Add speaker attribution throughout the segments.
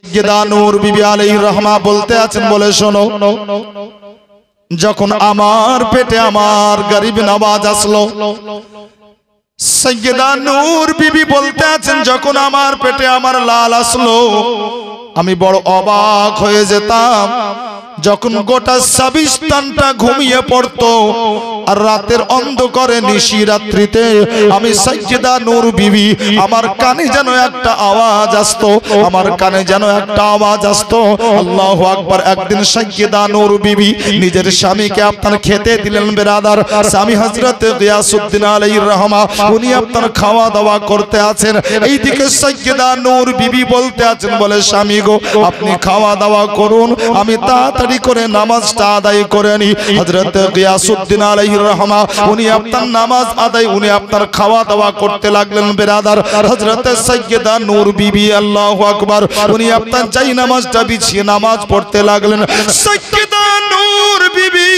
Speaker 1: সাইয়্যিদা নূর বিবি আলাইহির রহমা বলতে আছেন, বলে শোনো, যখন আমার পেটে আমার গরিব নওয়াজ আসলো, সাইয়্যিদা নূর বিবি বলতে আছেন, যখন আমার পেটে আমার লাল আসলো আমি বড় অবাক হয়ে যেতাম। যখন গোটা সাবিস্তানটা ঘুমিয়ে পড়তো আর রাতের অন্ধকারে নিশি রাত্রিতে আমি সাইয়্যিদা নূর বিবি আমার কানে যেন একটা আওয়াজ আসতো, আমার কানে যেন একটা আওয়াজ আসতো, আল্লাহু আকবার। একদিন সাইয়্যিদা নূর বিবি নিজের স্বামীকে আপনার খেতে দিলেন। বেরাদার, স্বামী হযরত গিয়াসউদ্দিন আলাইহির রহমা উনি আপনার খাওয়া দাওয়া করতে আছেন। এইদিকে সাইয়্যিদা নূর বিবি বলতে আছেন, বলে স্বামী গো আপনি খাওয়া দাওয়া করুন, আমি তাড়াতাড়ি করে নামাজটা আদায় করে নি। হযরত গিয়াসউদ্দিন আলাইহির রহমা উনি আপনার নামাজ আদায়, উনি আপনার খাওয়া দাওয়া করতে লাগলেন। বেরাদার, হযরত সাইয়্যিদা নূর বিবি আল্লাহু আকবার উনি আপনার যাই নামাজটা বিছিয়ে নামাজ পড়তে লাগলেন। সাইয়্যিদা নূর বিবি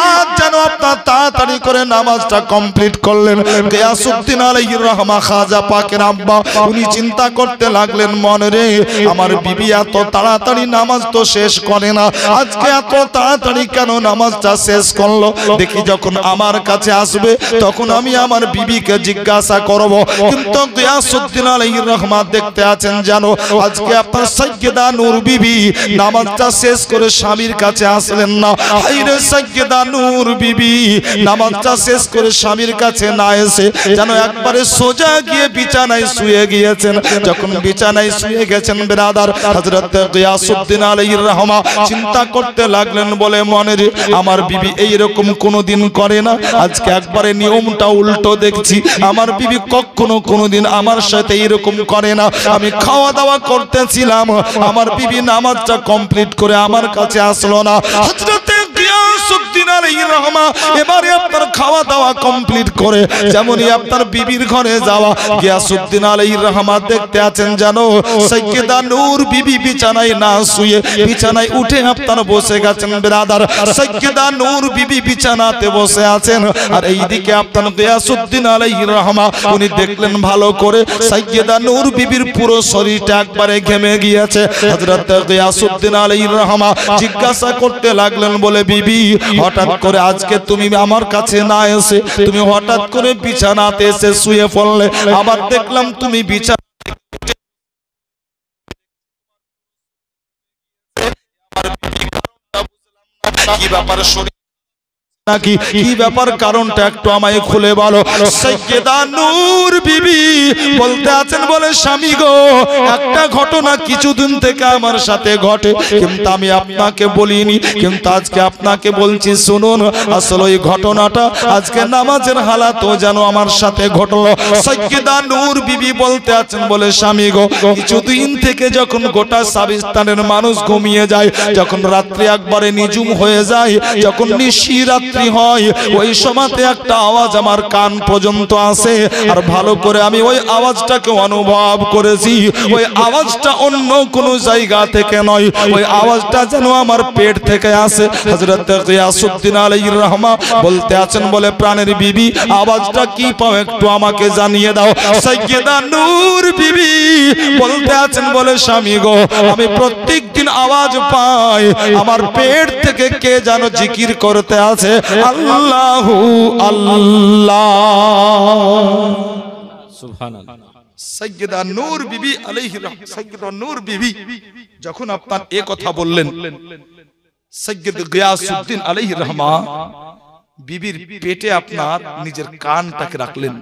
Speaker 1: আজ যেন আপনার তাড়াতাড়ি করে নামাজটা কমপ্লিট করলেন। গিয়াসউদ্দিন আলাইহির রহমা খাজা পাকের আব্বা উনি চিন্তা করতে লাগলেন, মনে রে আমার বিবি এত তাড়াতাড়ি নামাজ তো শেষ করে না, আজকে এত তাড়াতাড়ি কেন নামাজটা শেষ করলো? দেখি যখন আমার কাছে আসবে তখন আমি আমার বিবিকে জিজ্ঞাসা করব। কিন্তু গিয়াসউদ্দিন আলাইহির রহমা দেখতে আছেন জানো, আজকে আপনার সাইয়্যিদা নূর বিবি নামাজটা শেষ করে স্বামীর কাছে আসলেন না। হায়রে সাইয়্যিদা নূর বিবি নামাজটা শেষ করে স্বামীর কাছে না এসে যেন একবারে সোজা গিয়ে বিছানায় শুয়ে গিয়েছেন। যখন বিছানায় শুয়ে গেছেন বেরাদার, হযরত গিয়াসউদ্দিন আলাইহির রহমা চিন্তা করতে লাগলেন, বলে মনে রে আমার বিবি এইরকম কোনোদিন করে না, আজকে একবারে নিয়মটা উল্টো দেখছি। আমার বিবি কখনো কোনোদিন আমার সাথে এরকম করে না। আমি খাওয়া দাওয়া করতেছিলাম, আমার বিবি নামাজটা কমপ্লিট করে আমার কাছে আসলো না। হযরত গিয়াসউদ্দিন আলাইহির রহমা এবারে আপনার খাওয়া দাওয়া কমপ্লিট করে যেমনই আপনার বিবির ঘরে যাওয়া, গিয়াসউদ্দিন আলাইহির রহমা দেখতে আছেন জানো সাইয়্যিদা নূর বিবি বিছানায় না শুয়ে বিছানায় উঠে আপনার বসে গেছেন। বেরাদার, সাইয়্যিদা নূর বিবি বিছানাতে বসে আছেন আর এইদিকে আপনার গিয়াসউদ্দিন আলাইহির রহমা উনি দেখলেন ভালো করে সাইয়্যিদা নূর বিবির পুরো শরীরটা একবারে ঘেমে গিয়েছে। হযরত গিয়াসউদ্দিন আলাইহির রহমা জিজ্ঞাসা করতে লাগলেন, বলে বিবি হঠাৎ করে আজকে তুমি আমার কাছে না এসে তুমি হঠাৎ করে বিছানাতে এসে শুয়ে পড়লে, আবার দেখলাম তুমি বিছানা কি ব্যাপার শরীর নাকি কি ব্যাপার কারণটা একটু আমায় খুলে বলো। সাইয়্যিদা নূর বিবি বলতে আছেন, বলে স্বামী গো একটা ঘটনা কিছুদিন থেকে আমার সাথে ঘটে, কিন্তু আমি আপনাকে বলিনি, কিন্তু আজকে আপনাকে বলছি শুনুন। আসলে ওই ঘটনাটা আজকে নামাজের হালাতও যেন আমার সাথে ঘটলো। সাইয়্যিদা নূর বিবি বলতে আছেন, বলে স্বামী গো কিছুদিন থেকে যখন গোটা সাবিস্তানের মানুষ ঘুমিয়ে যায়, যখন রাত্রি একবারে নিঝুম হয়ে যায়, যখন নিশি রাত্রি হয়, ওই সময়তে একটা আওয়াজ আমার কান পর্যন্ত আসে আর ভালো করে আমি ওই আওয়াজটাকে অনুভব করেছি। ওই আওয়াজটা অন্য কোনো জায়গা থেকে নয়, ওই আওয়াজটা যেন আমার পেট থেকে আসে। হযরত গিয়াসউদ্দিন আলাইহির রহমা বলতে আছেন, বলে প্রাণের বিবি আওয়াজটা কি পাও একটু আমাকে জানিয়ে দাও। সাইয়্যিদা নূর বিবি বলতে আছেন, বলে স্বামী গো আমি প্রত্যেকদিন আওয়াজ পাই আমার পেট থেকে কে যেন জিকির করতে আছে, আল্লাহু আল্লাহ সুবহানাল্লাহ। সাইয়্যিদা নূর বিবি আলাইহির রহমা, সাইয়্যিদা নূর বিবি যখন আপনার এই কথা বললেন, সাইয়্যিদ গিয়াসউদ্দিন আলাইহির রহমা বিবির পেটে আপনার নিজের কানটাকে রাখলেন।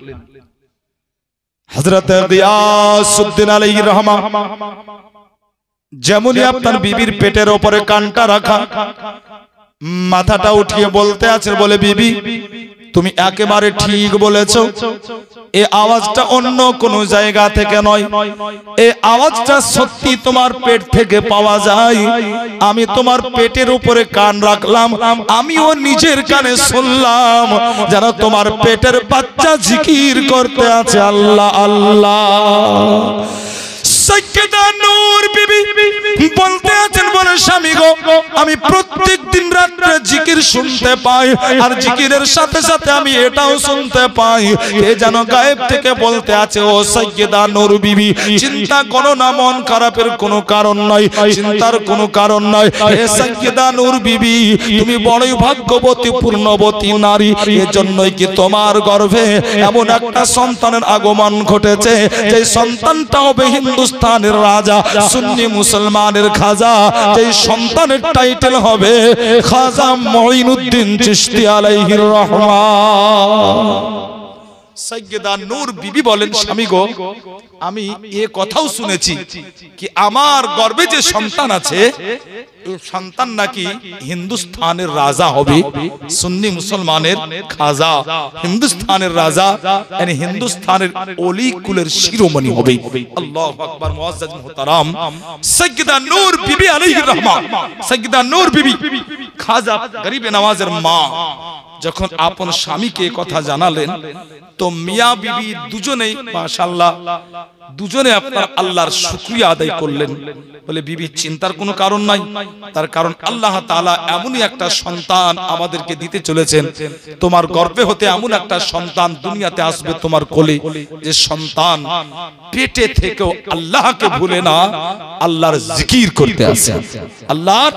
Speaker 1: হযরত গিয়াসউদ্দিন আলাইহির রহমা যেমনই আপনার বিবির পেটের উপরে কানটা রাখা, মাথাটা উঠিয়ে বলতে আছে, বলে বিবি তুমি একেবারে ঠিক বলেছো, এই আওয়াজটা অন্য কোনো জায়গা থেকে নয়, এই আওয়াজটা সত্যি তোমার পেট থেকে পাওয়া যায়। আমি তোমার পেটের উপরে কান রাখলাম, আমিও নিজের কানে শুনলাম যেন তোমার পেটের বাচ্চা জিকির করতে আছে আল্লাহ আল্লাহ। সাইয়্যিদা নূর বিবি বলতে আছেন, বলে স্বামী গো আমি প্রত্যেক দিন রাতে জিকির জিকির শুনতে পাই, আর জিকিরের সাথে সাথে আমি এটাও শুনতে পাই এ যেন গায়েব থেকে বলতে আছে, ও সাইয়্যিদা নূর বিবি, চিন্তা করো না, মন খারাপের কোনো কারণ নাই, চিন্তার কোনো কারণ নাই। হে সাইয়্যিদা নূর বিবি, তুমি বড়ই ভাগ্যবতী, পূর্ণবতী নারী। এজন্যই কি তোমার গর্ভে এমন একটা সন্তানের আগমন ঘটেছে, যে সন্তানটা হবে হিন্দুস্তানের রাজা, সুন্নি মুসলমানের খাজা। যে সন্তানের টাইটেল হবে খাজা মঈনুদ্দিন চিশতি আলাইহির রহমান। সাইয়্যিদা নূর বিবি বলেন, স্বামী গো, আমি এ কথাও শুনেছি কি আমার গর্ভে যে সন্তান আছে, এই সন্তান নাকি হিন্দুস্তানের রাজা হবে, সুন্নি মুসলমানের খাজা, হিন্দুস্তানের রাজা, মানে হিন্দুস্তানের ওলি কুলের শিরোমণি হবে। আল্লাহু আকবার। মুআজ্জাজ মুহতারাম, সাইয়্যিদা নূর বিবি আলাইহির রহমান, সাইয়্যিদা নূর বিবি খাজা গরিবে নওয়াজের মা যখন আপন স্বামীকে কথা জানালেন, তো মিয়া বিবি দুজনেই মাশাআল্লাহ দুজনে আপনার আল্লাহর শুকরিয়া আদায় করলেন। বলে, বিবি চিন্তার কোনো কারণ নাই, তার কারণ আল্লাহ তাআলা এমনই একটা সন্তান আমাদেরকে দিতে চলেছেন, তোমার গর্ভে হতে এমন একটা সন্তান দুনিয়াতে আসবে তোমার কোলে, যে সন্তান পেটে থেকেও আল্লাহকে ভুলে না, আল্লাহর জিকির করতে আছে, আল্লাহর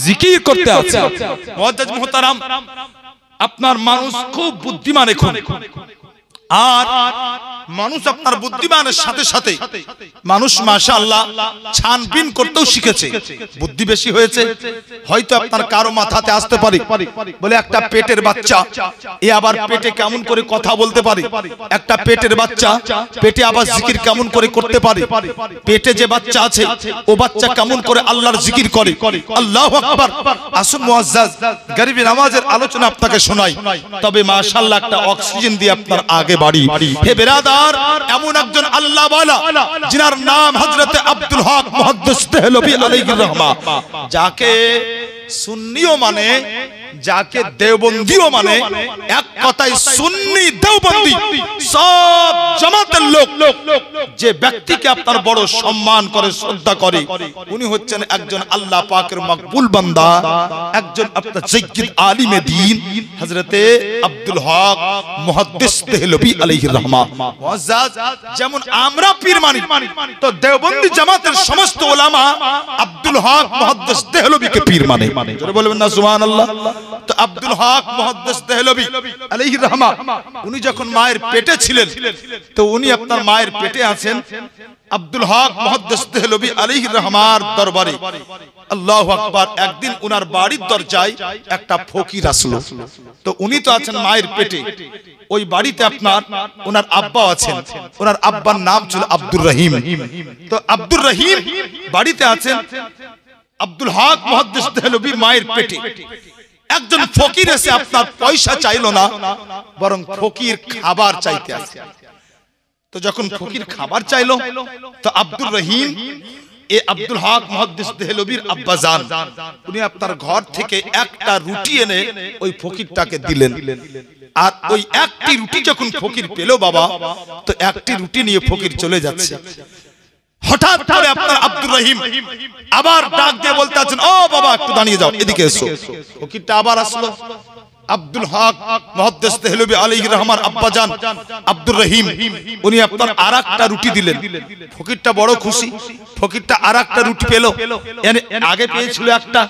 Speaker 1: জিকির করতে আছে। মুআজ্জাজ মুহতারাম, আপনার মানুষ খুব বুদ্ধিমান এখন, আর মানুষ আপনার বুদ্ধিমানের সাথে সাথে মানুষ মাশাআল্লাহ ছানবিন করতেও শিখেছে, বুদ্ধি বেশি হয়েছে। হয়তো আপনার কারো মাথাতে আসতে পারে, বলে একটা পেটের বাচ্চা এ আবার পেটে কেমন করে কথা বলতে পারে, একটা পেটের বাচ্চা পেটে আবার জিকির কেমন করে করতে পারে, পেটে যে বাচ্চা আছে ও বাচ্চা কেমন করে আল্লাহর জিকির করে। আল্লাহু আকবার। আসুন মুআজ্জাজ গরিবে নামাজের আলোচনা আপনাকে শোনাই, তবে মাশাআল্লাহ একটা অক্সিজেন দিয়ে আপনার আগে বাড়ি। হে বেরাদার, এমন একজন আল্লাহ ওয়ালা যিনার নাম হযরত আব্দুল হক মুহাদ্দিস দেহলভী আলাইহির রহমান, যাকে সুন্নিও মানে, যাকে দেওবন্দিও মানে, এক কথায় সুন্নি দেওবন্দি সব জামাতের লোক যে ব্যক্তিকে আপনার বড় সম্মান করে, শ্রদ্ধা করে, উনি হচ্ছেন একজন আল্লাহ পাকের মকবুল বান্দা, একজন আপনার সাইয়্যিদ আলিমে দ্বীন হযরতে আব্দুল হক মুহাদ্দিস দেহলভী আলাইহির রহমান। মুআজ্জাজ, যেমন আমরা পীর মানি, তো দেওবন্দি জামাতের সমস্ত উলামা আব্দুল হক মুহাদ্দিস দেহলভীকে পীর মানে। জোরে বলবেন না সুবহানাল্লাহ। তো আব্দুল হক মুহাদ্দিস দেহলভী আলাইহির রহমান, উনি যখন মায়ের পেটে ছিলেন, তো উনি আপনার মায়ের পেটে আছেন, আব্দুল হক মুহাদ্দিস দেহলভী আলাইহির রহমান দরবারে, আল্লাহু আকবার, একদিন উনার বাড়ির দরজায় একটা ফকির আসলো। তো উনি তো আছেন মায়ের পেটে, ওই বাড়িতে আপনার ওনার আব্বা আছেন, ওনার আব্বার নাম ছিল আব্দুর রহিম। তো আব্দুর রহিম বাড়িতে আছেন, আব্দুল হক মুহাদ্দিস দেহলভী মায়ের পেটে। একজন ফকির এসে আপনার পয়সা চাইলো না, বরং ফকির খাবার চাইতে আসে। তো যখন ফকির খাবার চাইলো, তো আব্দুর রহিম এ আব্দুল হক মুহাদ্দিস দেহলভীর আব্বাজান, উনি আপনার ঘর থেকে একটা রুটি এনে ওই ফকিরটাকে দিলেন। আর ওই একটি রুটি যখন ফকির পেল বাবা, তো একটি রুটি নিয়ে ফকির চলে যাচ্ছে। হঠাৎ করে আপনার আব্দুর রহিম আবার ডাক দিয়ে বলতে আছেন, ও বাবা একটু দাঁড়িয়ে যাও, এদিকে এসো। ফকিরটা আবার আসলো। আব্দুল হক মুহাদ্দিস দেহলভী আলাইহির রহমান আব্বাজান আব্দুর রহিম, উনি আপনার আরেকটা রুটি দিলেন। ফকিরটা বড় খুশি, ফকিরটা আরেকটা রুটি পেল, মানে আগে পেয়েছিল একটা,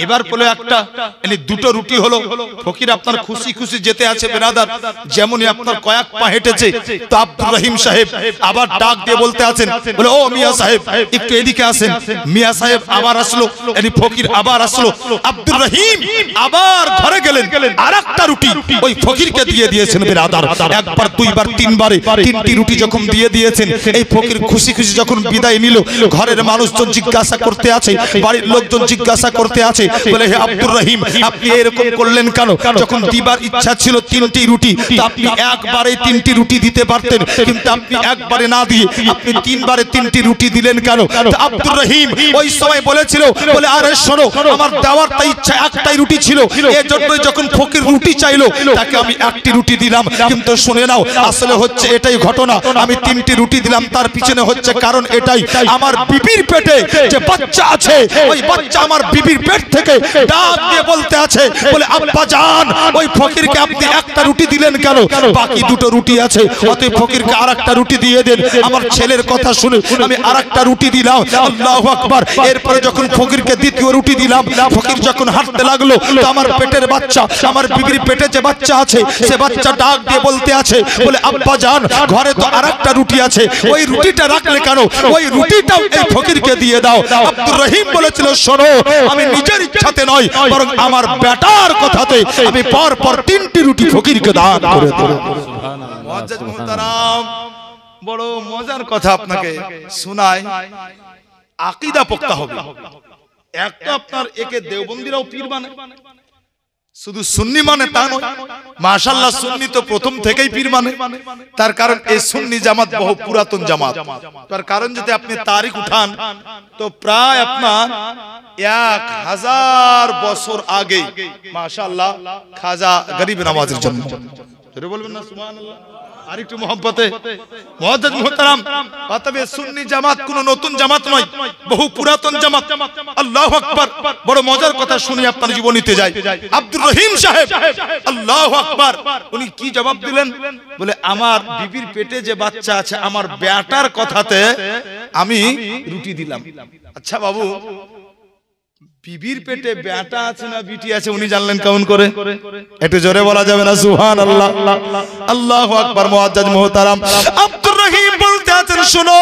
Speaker 1: এবার পেল একটা, মানে দুটো রুটি হলো। ফকির আপনার খুশি খুশি যেতে আছে বেরাদার, যেমনই আপনার কয়েক পা হেঁটেছে, তো আব্দুর রহিম সাহেব আবার ডাক দিয়ে বলতে আছেন, বলে ও মিয়া সাহেব একটু এদিকে আসেন। মিয়া সাহেব আবার আসলো, মানে ফকির আবার আসলো। আব্দুর রহিম আবার ঘরে গেলেন, আরেকটা রুটি ওই ফকিরকে দিয়ে দিয়েছেন বেরাদার। একবার, দুইবার, তিনবারে তিনটি রুটি যখন দিয়ে দিয়েছেন, এই ফকির খুশি খুশি যখন বিদায় নিল, ঘরের মানুষজন জিজ্ঞাসা করতে আছে, বাড়ির লোকজন জিজ্ঞাসা করতে আছে, বলে হে আব্দুর রহিম আপনি এরকম করলেন কেন? যখন দিবার ইচ্ছা ছিল তিনটি রুটি, তো আপনি একবারে তিনটি রুটি দিতে পারতেন, কিন্তু আপনি একবারে না দিয়ে আপনি তিনবারে তিনটি রুটি দিলেন কেন? তো আব্দুর রহিম ওই সময় বলেছিল, বলে আরে শোনো, আমার দেওয়ার ইচ্ছা একটাই রুটি ছিল, এজন্যই যখন ফকির ফকির রুটি চাইলো, তাকে আমি একটি রুটি দিলাম। কিন্তু শুনে নাও, আসলে হচ্ছে এটাই ঘটনা, আমি তিনটি রুটি দিলাম। তার পিছনে হচ্ছে কারণ এটাই, আমার বিবির পেটে যে বাচ্চা আছে, ওই বাচ্চা আমার বিবির পেট থেকে ডাক দিয়ে বলতে আছে, বলে আব্বা জান, ওই ফকিরকে আপনি একটা রুটি দিলেন কেন? বাকি দুটো রুটি আছে, অতএব ফকিরকে আরেকটা রুটি দিয়ে দেন। আমার ছেলের কথা শুনে আমি আরেকটা রুটি দিলাম। আল্লাহু আকবার। এরপরে যখন ফকিরকে দ্বিতীয় রুটি দিলাম, ফকির যখন হাঁটতে লাগলো, তো আমার পেটের বাচ্চা, আমার বিবির পেটে যে বাচ্চা আছে, সে বাচ্চা ডাক দিয়ে বলতে আছে, বলে আব্বা জান, ঘরে তো আরেকটা রুটি আছে, ওই রুটিটা রাখলে কেন? ওই রুটিটাও এই ফকিরকে দিয়ে দাও। আব্দুর রহিম বলেছিল, শোনো, আমি নিজের ইচ্ছাতে নয়, বরং আমার বেটার কথাতে আমি পর পর তিনটি রুটি ফকিরকে দান করে দেব। মুআজ্জাজ মুহতারাম, বড় মজার কথা আপনাকে শোনায়, আকীদা পোক্তা হবে। একটা আপনার একে দেওবন্দিরাও পীর মানে, শুধু সুন্নি মানে তা নয়। মাশাআল্লাহ, সুন্নি তো প্রথম থেকেই পীর মানে। তার কারণ এই সুন্নি জামাত বহু পুরাতন জামাত। তার কারণ যদি আপনি তারিখ উঠান, তো প্রায় আপনার 1000 বছর আগে মাশাআল্লাহ খাজা গরিব নওয়াজের জন্ম। জোরে বলবেন না সুবহানাল্লাহ? আরেকটু মহব্বতে মুআজ্জাজ মুহতারাম, অতএব সুন্নি জামাত কোনো নতুন জামাত নয়, বহু পুরাতন জামাত। আল্লাহু আকবার। বড় মজার কথা শুনি আপনার জীবনীতে যাই। আব্দুর রহিম সাহেব, আল্লাহু আকবার, উনি কি জবাব দিলেন? বলে আমার বিবির পেটে যে বাচ্চা আছে, আমার বেটার কথাতে আমি রুটি দিলাম। আচ্ছা বাবু, বিবির পেটে বেটা আছে না বিটি আছে উনি জানলেন কেমন করে? একটু জোরে বলা যাবে না সুবহানাল্লাহ? আল্লাহু আকবার। মুআজ্জাজ মুহতারাম, আব্দুর রহিম বলতে আছেন, শুনো,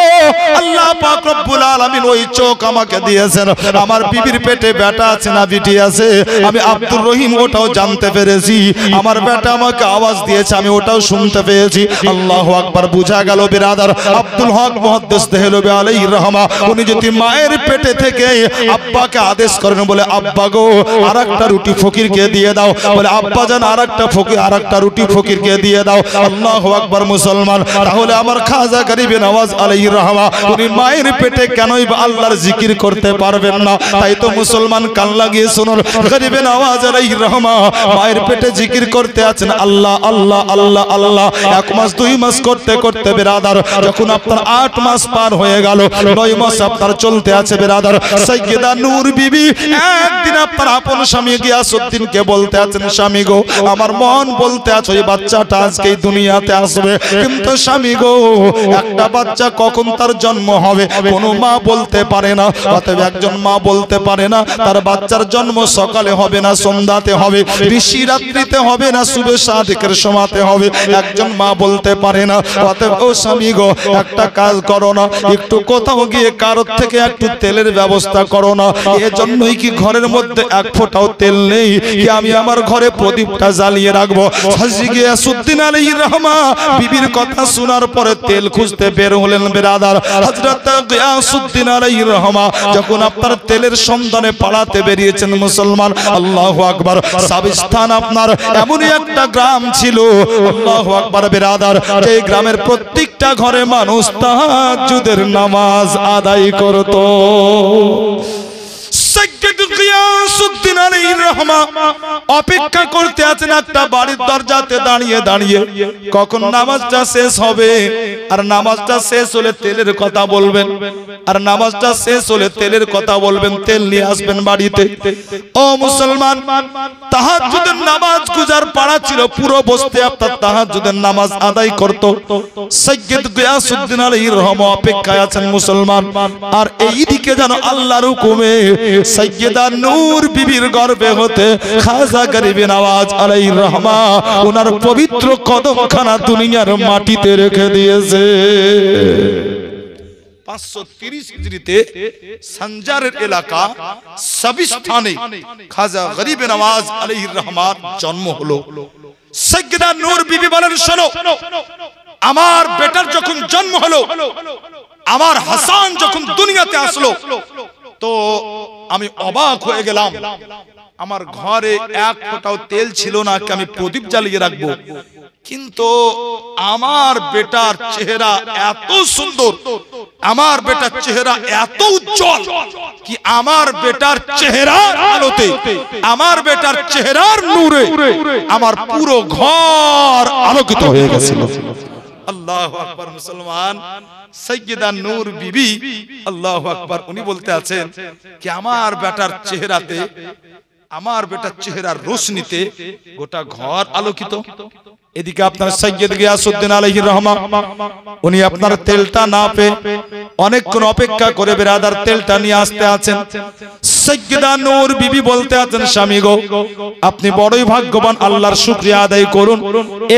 Speaker 1: আল্লাহ পাক রব্বুল আলামিন ওই চোখ আমাকে দিয়েছেন, আমার বিবির পেটে বেটা আছে না বিটি আছে আমি আব্দুর রহিম ওটাও জানতে পেরেছি। আমার বেটা আমাকে আওয়াজ দিয়েছে, আমি ওটাও শুনতে পেয়েছি। আল্লাহু আকবার। বুঝা গেল বিরাদার, আব্দুল হক মুহাদ্দিস দেহলভী আলাইহির রহমা, উনি যদি মায়ের পেটে থেকে আব্বাকে আদেশ করেন, বলে আব্বা গো, আরেকটা রুটি ফকিরকে দিয়ে দাও, বলে আব্বা জান, আরেকটা রুটি ফকিরকে দিয়ে দাও। আল্লাহু আকবার। মুসলমান, তাহলে আমার খাজা গরিব নওয়াজ আলাইহির রহমা, উনি মায়ের পেটে কেনই বা আল্লাহর জিকির করতে পারবেন না? তাই তো মুসলমান, কান লাগিয়ে শুনুন, গরিব নওয়াজ আলাইহির রহমা মায়ের পেটে জিকির করতে আছেন, আল্লাহ আল্লাহ আল্লাহ আল্লাহ। 1 মাস 2 মাস করতে করতে বিরাদার, যখন আপনার 8 মাস পার হয়ে গেল, 9 মাস আপনার চলতে আছে বিরাদার, সাইয়্যিদা নূর বিবি একদিন আপনার আপন স্বামী গিয়াসউদ্দিনকে বলতে আছেন, স্বামী গো, আমার মন বলতে আছে ওই বাচ্চাটা আজকেই দুনিয়াতে আসবে, কিন্তু স্বামী গো, একটা বাচ্চা কখন তার জন্ম হবে কোনো মা বলতে পারে না। অতএব একজন মা বলতে পারে না তার বাচ্চার জন্ম সকালে হবে না সন্ধ্যাতে হবে, ঋষি রাত্রিতে হবে না শুভে সাদিকের সময়তে হবে, একজন মা বলতে পারে না। অতএব ও স্বামী গো, একটা কাজ করো না, একটু কোথাও গিয়ে কারোর থেকে একটু তেলের ব্যবস্থা করো না। এজন্যই কি ঘরের মধ্যে 1 ফোঁটাও তেল নেই কি আমি আমার ঘরে প্রদীপটা জ্বালিয়ে রাখবো? হাজী গিয়াসউদ্দিন আলাইহির রহমা বিবির কথা শোনার পরে তেল খুঁজতে বের হলেন বিরাদার। হযরত গিয়াসউদ্দিন আলাইহির রহমা যখন আপনার তেলের সন্ধানে পালাতে বেরিয়েছেন মুসলমান, আল্লাহু আকবার, সাবিস্তান আপনার এমনই একটা গ্রাম ছিল, আল্লাহু আকবার বিরাদার, যে গ্রামের প্রত্যেকটা ঘরে মানুষ তাহাজ্জুদের নামাজ আদায় করত। গিয়াসউদ্দিন আলাইহির রহমা অপেক্ষা করতে আছেন একটা বাড়ির দরজাতে দাঁড়িয়ে দাঁড়িয়ে, কখন নামাজটা শেষ হবে। আর নামাজটা শেষ হলে তেলের কথা বলবেন, আর নামাজটা শেষ হলে তেলের কথা বলবেন, তেল নিয়ে আসবেন বাড়িতে। ও মুসলমান, তাহাজ্জুদের নামাজ গুজার পাড়া ছিল, পুরো বসতে আপনার তাহাজ্জুদের নামাজ আদায় করত। সাইয়্যিদ গিয়াসউদ্দিন আলাইহির রহমা অপেক্ষায় আছেন মুসলমান। আর এইদিকে যেন আল্লাহর হুকুমে সাইয়্যিদা নূর বিবির গর্ভে হতে খাজা গরিব নওয়াজ আলাইহির রহমা ওনার পবিত্র কদমখানা দুনিয়ার মাটিতে রেখে দিয়েছে। 530 হিজরিতে সঞ্জারের এলাকা সাবিস্তানে খাজা গরিব নওয়াজ আলাইহির রহমার জন্ম হলো। সাইয়্যিদা নূর বিবি বলেন, শোনো, আমার বেটার যখন জন্ম হলো, আমার হাসান যখন দুনিয়াতে আসলো, তো আমি অবাক হয়ে গেলাম। আমার ঘরে 1 ফোঁটাও তেল ছিল না, আমি প্রদীপ জ্বালিয়ে রাখবো। কিন্তু আমার বেটার চেহারা এত সুন্দর, আমার বেটার চেহারা এত উজ্জ্বল কি আমার বেটার চেহারার আলোতে, আমার বেটার চেহারার নূরে আমার পুরো ঘর আলোকিত হয়ে গেছিল। আল্লাহু আকবার। মুসলমান সাইয়্যিদা নূর বিবি আল্লাহু আকবার উনি বলতে আছেন কি আমার বেটার চেহারাতে, আমার বেটার চেহারার রোশনীতে গোটা ঘর আলোকিত। এদিকে আপনার সৈয়দ গিয়াসউদ্দিন আলাইহির রহমা উনি আপনার তেলটা না পেয়ে অনেকক্ষণ অপেক্ষা করে বেরাদার তেলটা নিয়ে আসতে আছেন। সৈয়দা নূর বিবি বলতে আছেন স্বামী গো, আপনি বড়ই ভাগ্যবান, আল্লাহর শুকরিয়া আদায় করুন।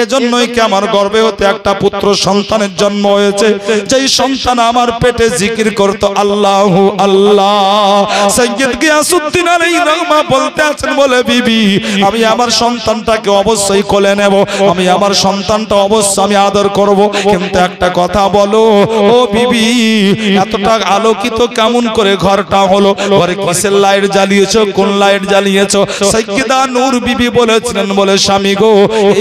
Speaker 1: এজন্যই কি আমার গর্ভে হতে একটা পুত্র সন্তানের জন্ম হয়েছে, যেই সন্তান আমার পেটে জিকির করত আল্লাহু আল্লাহ। সৈয়দ গিয়াসউদ্দিন আলাইহির রহমা বলতে আছেন বলে বিবি আমি আমার সন্তানটাকে অবশ্যই কোলে নেব, আমি আমার সন্তানটা অবশ্যই আমি আদর করব। কিন্তু একটা কথা বলো ও বিবি, এতটা আলোকিত কেমন করে ঘরটা হলো? ঘরে কিসের লাইট জ্বালিয়েছো, কোন লাইট জ্বালিয়েছো? সাইয়্যিদা নূর বিবি বলেছিলেন বলে স্বামী গো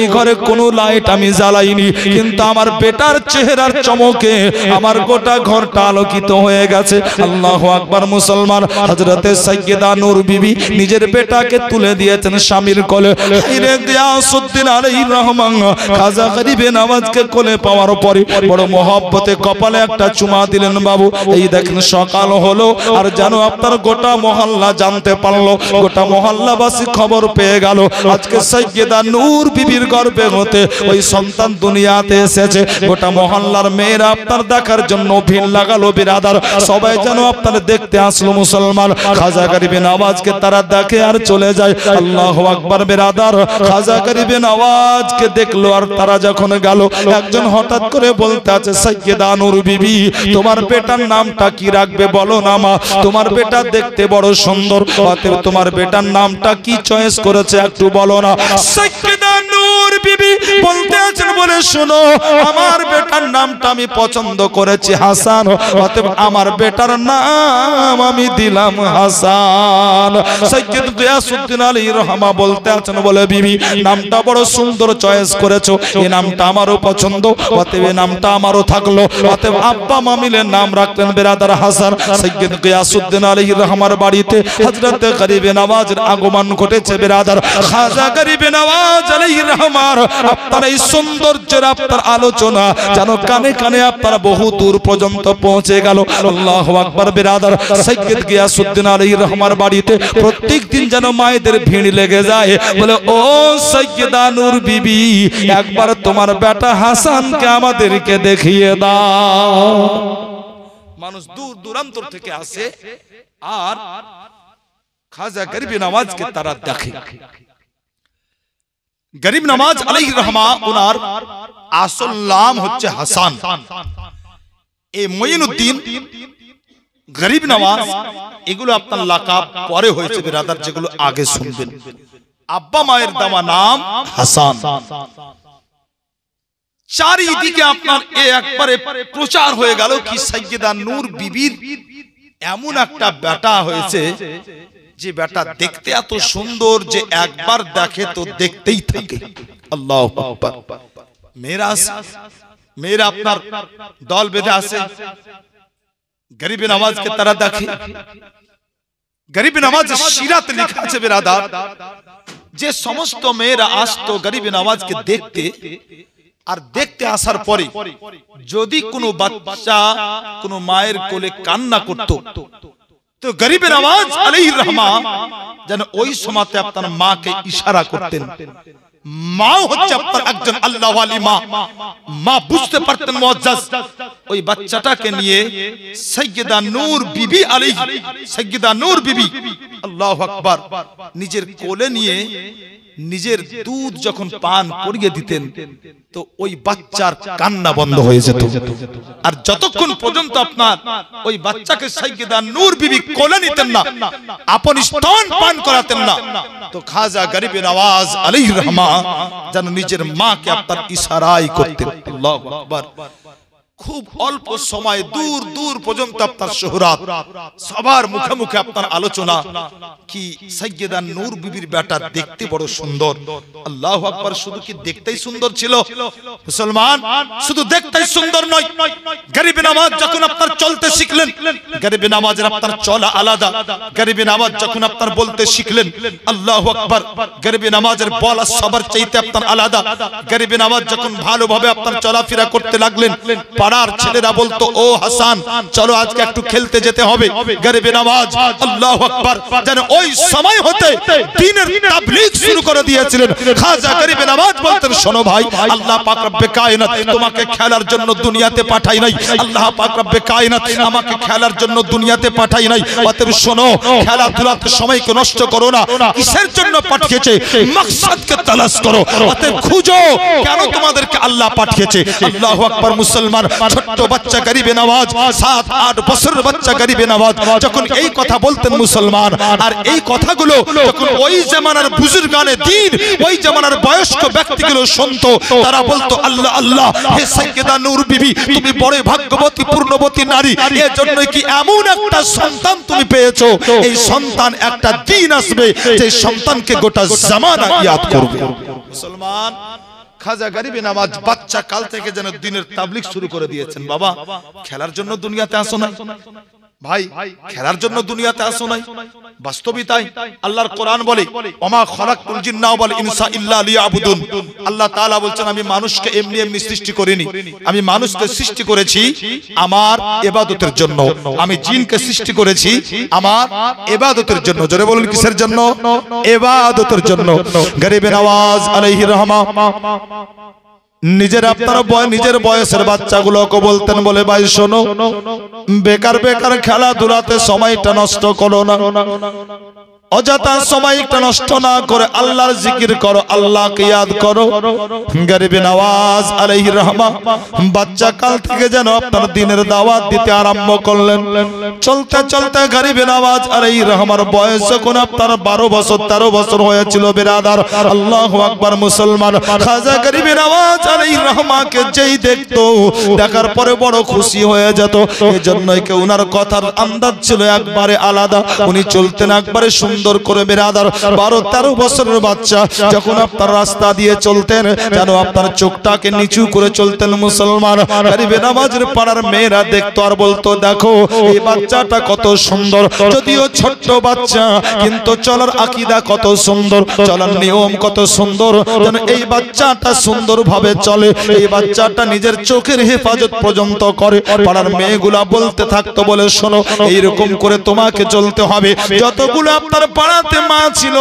Speaker 1: এই ঘরে কোনো লাইট আমি জ্বালাইনি, কিন্তু আমার বেটার চেহারার চমকে আমার গোটা ঘরটা আলোকিত হয়ে গেছে। আল্লাহু আকবার। মুসলমান হযরতে সাইয়্যিদা নূর বিবি নিজের বেটাকে তুলে দিয়েছেন স্বামীর কোলে। হায়রে গিয়াসউদ্দিন আলাইহির রহমান খাজা গরিবে নওয়াজকে কোলে পাওয়ার পরে বড় মহব্বতে কপালে একটা চুমা দিলেন। বাবু এই দেখেন সকাল হলো আর জানো আপনার গোটা মহল্লা জানতে পারলো, গোটা মহল্লাবাসী খবর পেয়ে গেল আজকে সাইয়্যিদা নূর বিবির গর্ভে হতে ওই সন্তান দুনিয়াতে এসেছে। গোটা মহল্লার মেয়েরা আপনার দেখার জন্য ভিড় লাগালো বিরাদার, সবাই যেন আপনার দেখতে আসলো। মুসলমান খাজা গরিবে নওয়াজকে তারা দেখে আর চলে যায়। আল্লাহু আকবার। বিরাদার খাজা গরিবে নওয়াজকে দেখলো আর তারা যখন গেল একজন হঠাৎ করে বলতে আছে সাইয়্যিদা নূর বিবি তোমার বেটার নামটা কি রাখবে বলো না মা, তোমার বেটা দেখতে বড় সুন্দর, অতএব তোমার বেটার নামটা কি চয়েস করেছে একটু বলো না। সাইয়্যিদা নূর বিবি বলতে আছেন বলে শোনো আমার বেটার নামটা আমি পছন্দ করেছি হাসান, অতএব আমার বেটার নাম আমি দিলাম হাসান। সাইয়্যিদ গিয়াসউদ্দিন আলাইহির রহমা বলতে আছেন বলে বিবি নামটা বড় সুন্দর চয়েস করেছো, এই নামটা আমারও পছন্দ, অতএব এই নামটা আমারও থাকলো। অতএব আব্বা মা মিলে নাম রাখলেন বেরাদার হাসান। সাইয়্যিদ গিয়াসউদ্দিন আলাইহির রহমার বাড়িতে হযরতে গরিবে নওয়াজের আগমন ঘটেছে বেরাদার। খাজা গরিবে নওয়াজ আলাইহির রহমার আপনার এই সৌন্দর্যের আপনার আলোচনা যেন কানে কানে আপনার বহু দূর পর্যন্ত পৌঁছে গেল। আল্লাহু আকবার। বেরাদার সাইয়্যিদ গিয়াসউদ্দিন আলাইহির রহমার বাড়িতে প্রত্যেক দিন যেন মায়েদের ভিড় লেগে যায়, বলে ও সাইয়্যিদা নূর বিবি একবার তোমার বেটা হাসানকে আমাদেরকে দেখিয়ে দাও। মানুষ দূর দূরান্তর থেকে আসে আর খাজা গরিবে নওয়াজকে তারা দেখে। গরিব নওয়াজ আলাইহির রহমা ওনার আসল নাম হচ্ছে হাসান। এই মঈনুদ্দিন গরিব নওয়াজ এগুলো আপনার লাকাব পরে হয়েছে বিরাদার, যেগুলো আগে শুনবেন। আব্বা মায়ের দেওয়া নাম হাসান। চারিদিকে আপনার একবারে প্রচার হয়ে গেল কি সাইয়্যিদা নূর বিবির এমন একটা বেটা হয়েছে যে বেটা দেখতে এত সুন্দর যে একবার দেখে তো দেখতেই থাকে। আল্লাহু আকবার। মেয়েরা আপনার দল বেঁধে আসে, গরিবে নওয়াজকে তারা দেখে। গরিবে নওয়াজের সিরাতে লেখা আছে বিরাদার যে সমস্ত মেয়েরা আসতো গরিবে নওয়াজকে দেখতে, আর দেখতে আসার পরে যদি কোনো বাচ্চা কোনো মায়ের কোলে কান্না করত তো গরিবে নওয়াজ আলাইহির রহমা যেন ওই সময়তে আপনার মাকে ইশারা করতেন। মাও হচ্ছে আপনার একজন আল্লাহ ওয়ালি মা, মা বুঝতে পারতেন মুআজ্জাজ ওই বাচ্চাটাকে নিয়ে সাইয়্যিদা নূর বিবি সাইয়্যিদা নূর বিবি আল্লাহু আকবার নিজের কোলে নিয়ে নিজের দুধ যখন পান করিয়ে দিতেন তো ওই বাচ্চার কান্না বন্ধ হয়ে যেত। আর যতক্ষণ পর্যন্ত আপনার ওই বাচ্চাকে সাইয়্যিদা নূর বিবি কোলে নিতেন না, আপন স্তন পান করাতেন না, তো খাজা গরিবে নওয়াজ আলাইহির রহমা যেন নিজের মাকে আপনার ইশারাই করতেন। আল্লাহু আকবার। খুব অল্প সময় দূর দূর পর্যন্ত আপনার শোহরাত, সবার মুখে মুখে আপনার আলোচনা কি সাইয়্যিদা নূর বিবির বেটা দেখতে বড় সুন্দর। আল্লাহু আকবার। শুধু কি দেখতেই সুন্দর ছিল মুসলমান? শুধু দেখতেই সুন্দর নয়, গরিবে নামাজ যখন আপনার চলতে শিখলেন, গরিবে নামাজের আপনার চলা আলাদা। গরিবে নামাজ যখন আপনার বলতে শিখলেন আল্লাহু আকবার, গরিবে নামাজের বলা সবার চাইতে আপনার আলাদা। গরিবে নামাজ যখন ভালোভাবে আপনার চলাফেরা করতে লাগলেন, পাড়ার ছেলেরা বলতো ও হাসান চলো আজকে একটু খেলতে যেতে হবে। গরিবে নামাজ আল্লাহু আকবার যেন ওই সময় হতে দ্বীনের তাবলীগ শুরু করে দিয়েছিলেন। খাজা গরিবে নামাজ বলতেন শোনো ভাই, আল্লাহ পাক রব্বে কায়নাত তোমাকে খেলার জন্য দুনিয়াতে পাঠাই নাই। আল্লাহ পাক রব্বে কায়নাত আমাকে খেলার জন্য দুনিয়াতে পাঠাই নাই। অতএব শোনো, খেলাধুলাতে সময়কে নষ্ট করো না। কিসের জন্য পাঠিয়েছে মাকসাদকে তালাশ করো, অতএব খুঁজো কেন তোমাদেরকে আল্লাহ পাঠিয়েছে। আল্লাহু আকবার। মুসলমান ছোট্ট বাচ্চা গরিবে নামাজ, 7-8 বছরের বাচ্চা গরিবে নামাজ যখন এই কথা বলতেন মুসলমান, আর এই কথাগুলো যখন ওই জামানার বুজুর্গানে দ্বীন, ওই জামানার বয়স্ক ব্যক্তিগুলো শুনতো, তারা বলতো আল্লাহ আল্লাহ, হে সাইয়্যিদা নূর বিবি তুমি বড় ভাগ্যবতী পূর্ণবতী নারী, এর জন্য কি এমন একটা সন্তান তুমি পেয়েছো, এই সন্তান একটা দিন আসবে যে সন্তানকে গোটা জামানা ইয়াদ করবে। মুসলমান খাজা গরিবে নামাজ বাচ্চা কাল থেকে যেন দ্বীনের তাবলীগ শুরু করে দিয়েছেন। বাবা খেলার জন্য দুনিয়াতে আসো না ভাই, খেলার জন্য দুনিয়াতে আসো নাই, বাস্তবিক তাই। আল্লাহর কোরআন বলে ওমা খালাকতুল জিন্না ওয়াল ইনসা ইল্লা লিয়াবুদুন। আল্লাহ তাআলা বলছেন আমি মানুষকে এমনি এমনি সৃষ্টি করিনি, আমি মানুষকে সৃষ্টি করেছি আমার ইবাদতের জন্য। আমি জিনকে সৃষ্টি করেছি আমার ইবাদতের জন্য। জোরে বলুন কিসের জন্য? ইবাদতের জন্য। গরিবে নওয়াজ আলাইহির রহমা নিজের আপনার নিজের বয়সের বাচ্চাগুলোকে বলতেন, বলে ভাই শোনো, বেকার বেকার খেলাধুলাতে সময়টা নষ্ট করো না, অযথা সময়টা নষ্ট না করে আল্লাহর জিকির করো, আল্লাহকে ইয়াদ করো। গরিবে নওয়াজ আলাইহির রহমা বাচ্চা কাল থেকে যেন আপনার দ্বীনের দাওয়াত দিতে আরম্ভ করলেন। চলতে চলতে গরিবে নওয়াজ আলাইহির রহমার বয়স যখন আপনার 12 বছর 13 বছর হয়েছিল বিরাদার, আল্লাহু আকবার। মুসলমান খাজা গরিবে নওয়াজ আলাইহির রহমাকে যেই দেখতো, দেখার পরে বড় খুশি হয়ে যেত। এজন্যই কি ওনার কথার আন্দাজ ছিল একবারে আলাদা, উনি চলতেন একবারে সুন্দর করে বিরাদার। 12-13 বছরের বাচ্চা যখন আপনার রাস্তা দিয়ে চলতেন যেন আপনার চোখটাকে নিচু করে চলতেন। মুসলমান গরিবে নামাজের পাড়ার মেয়েরা দেখতো আর বলতো দেখো এই বাচ্চাটা কত সুন্দর, যদিও ছোট্ট বাচ্চা কিন্তু চলার আকীদা কত সুন্দর, চলার নিয়ম কত সুন্দর, যেন এই বাচ্চাটা সুন্দরভাবে চলে, এই বাচ্চাটা নিজের চোখের হেফাজত পর্যন্ত করে। পাড়ার মেয়েগুলা বলতে থাকতো, বলে শোনো এইরকম করে তোমাকে চলতে হবে। যতগুলো আপনার পাড়াতে মা ছিল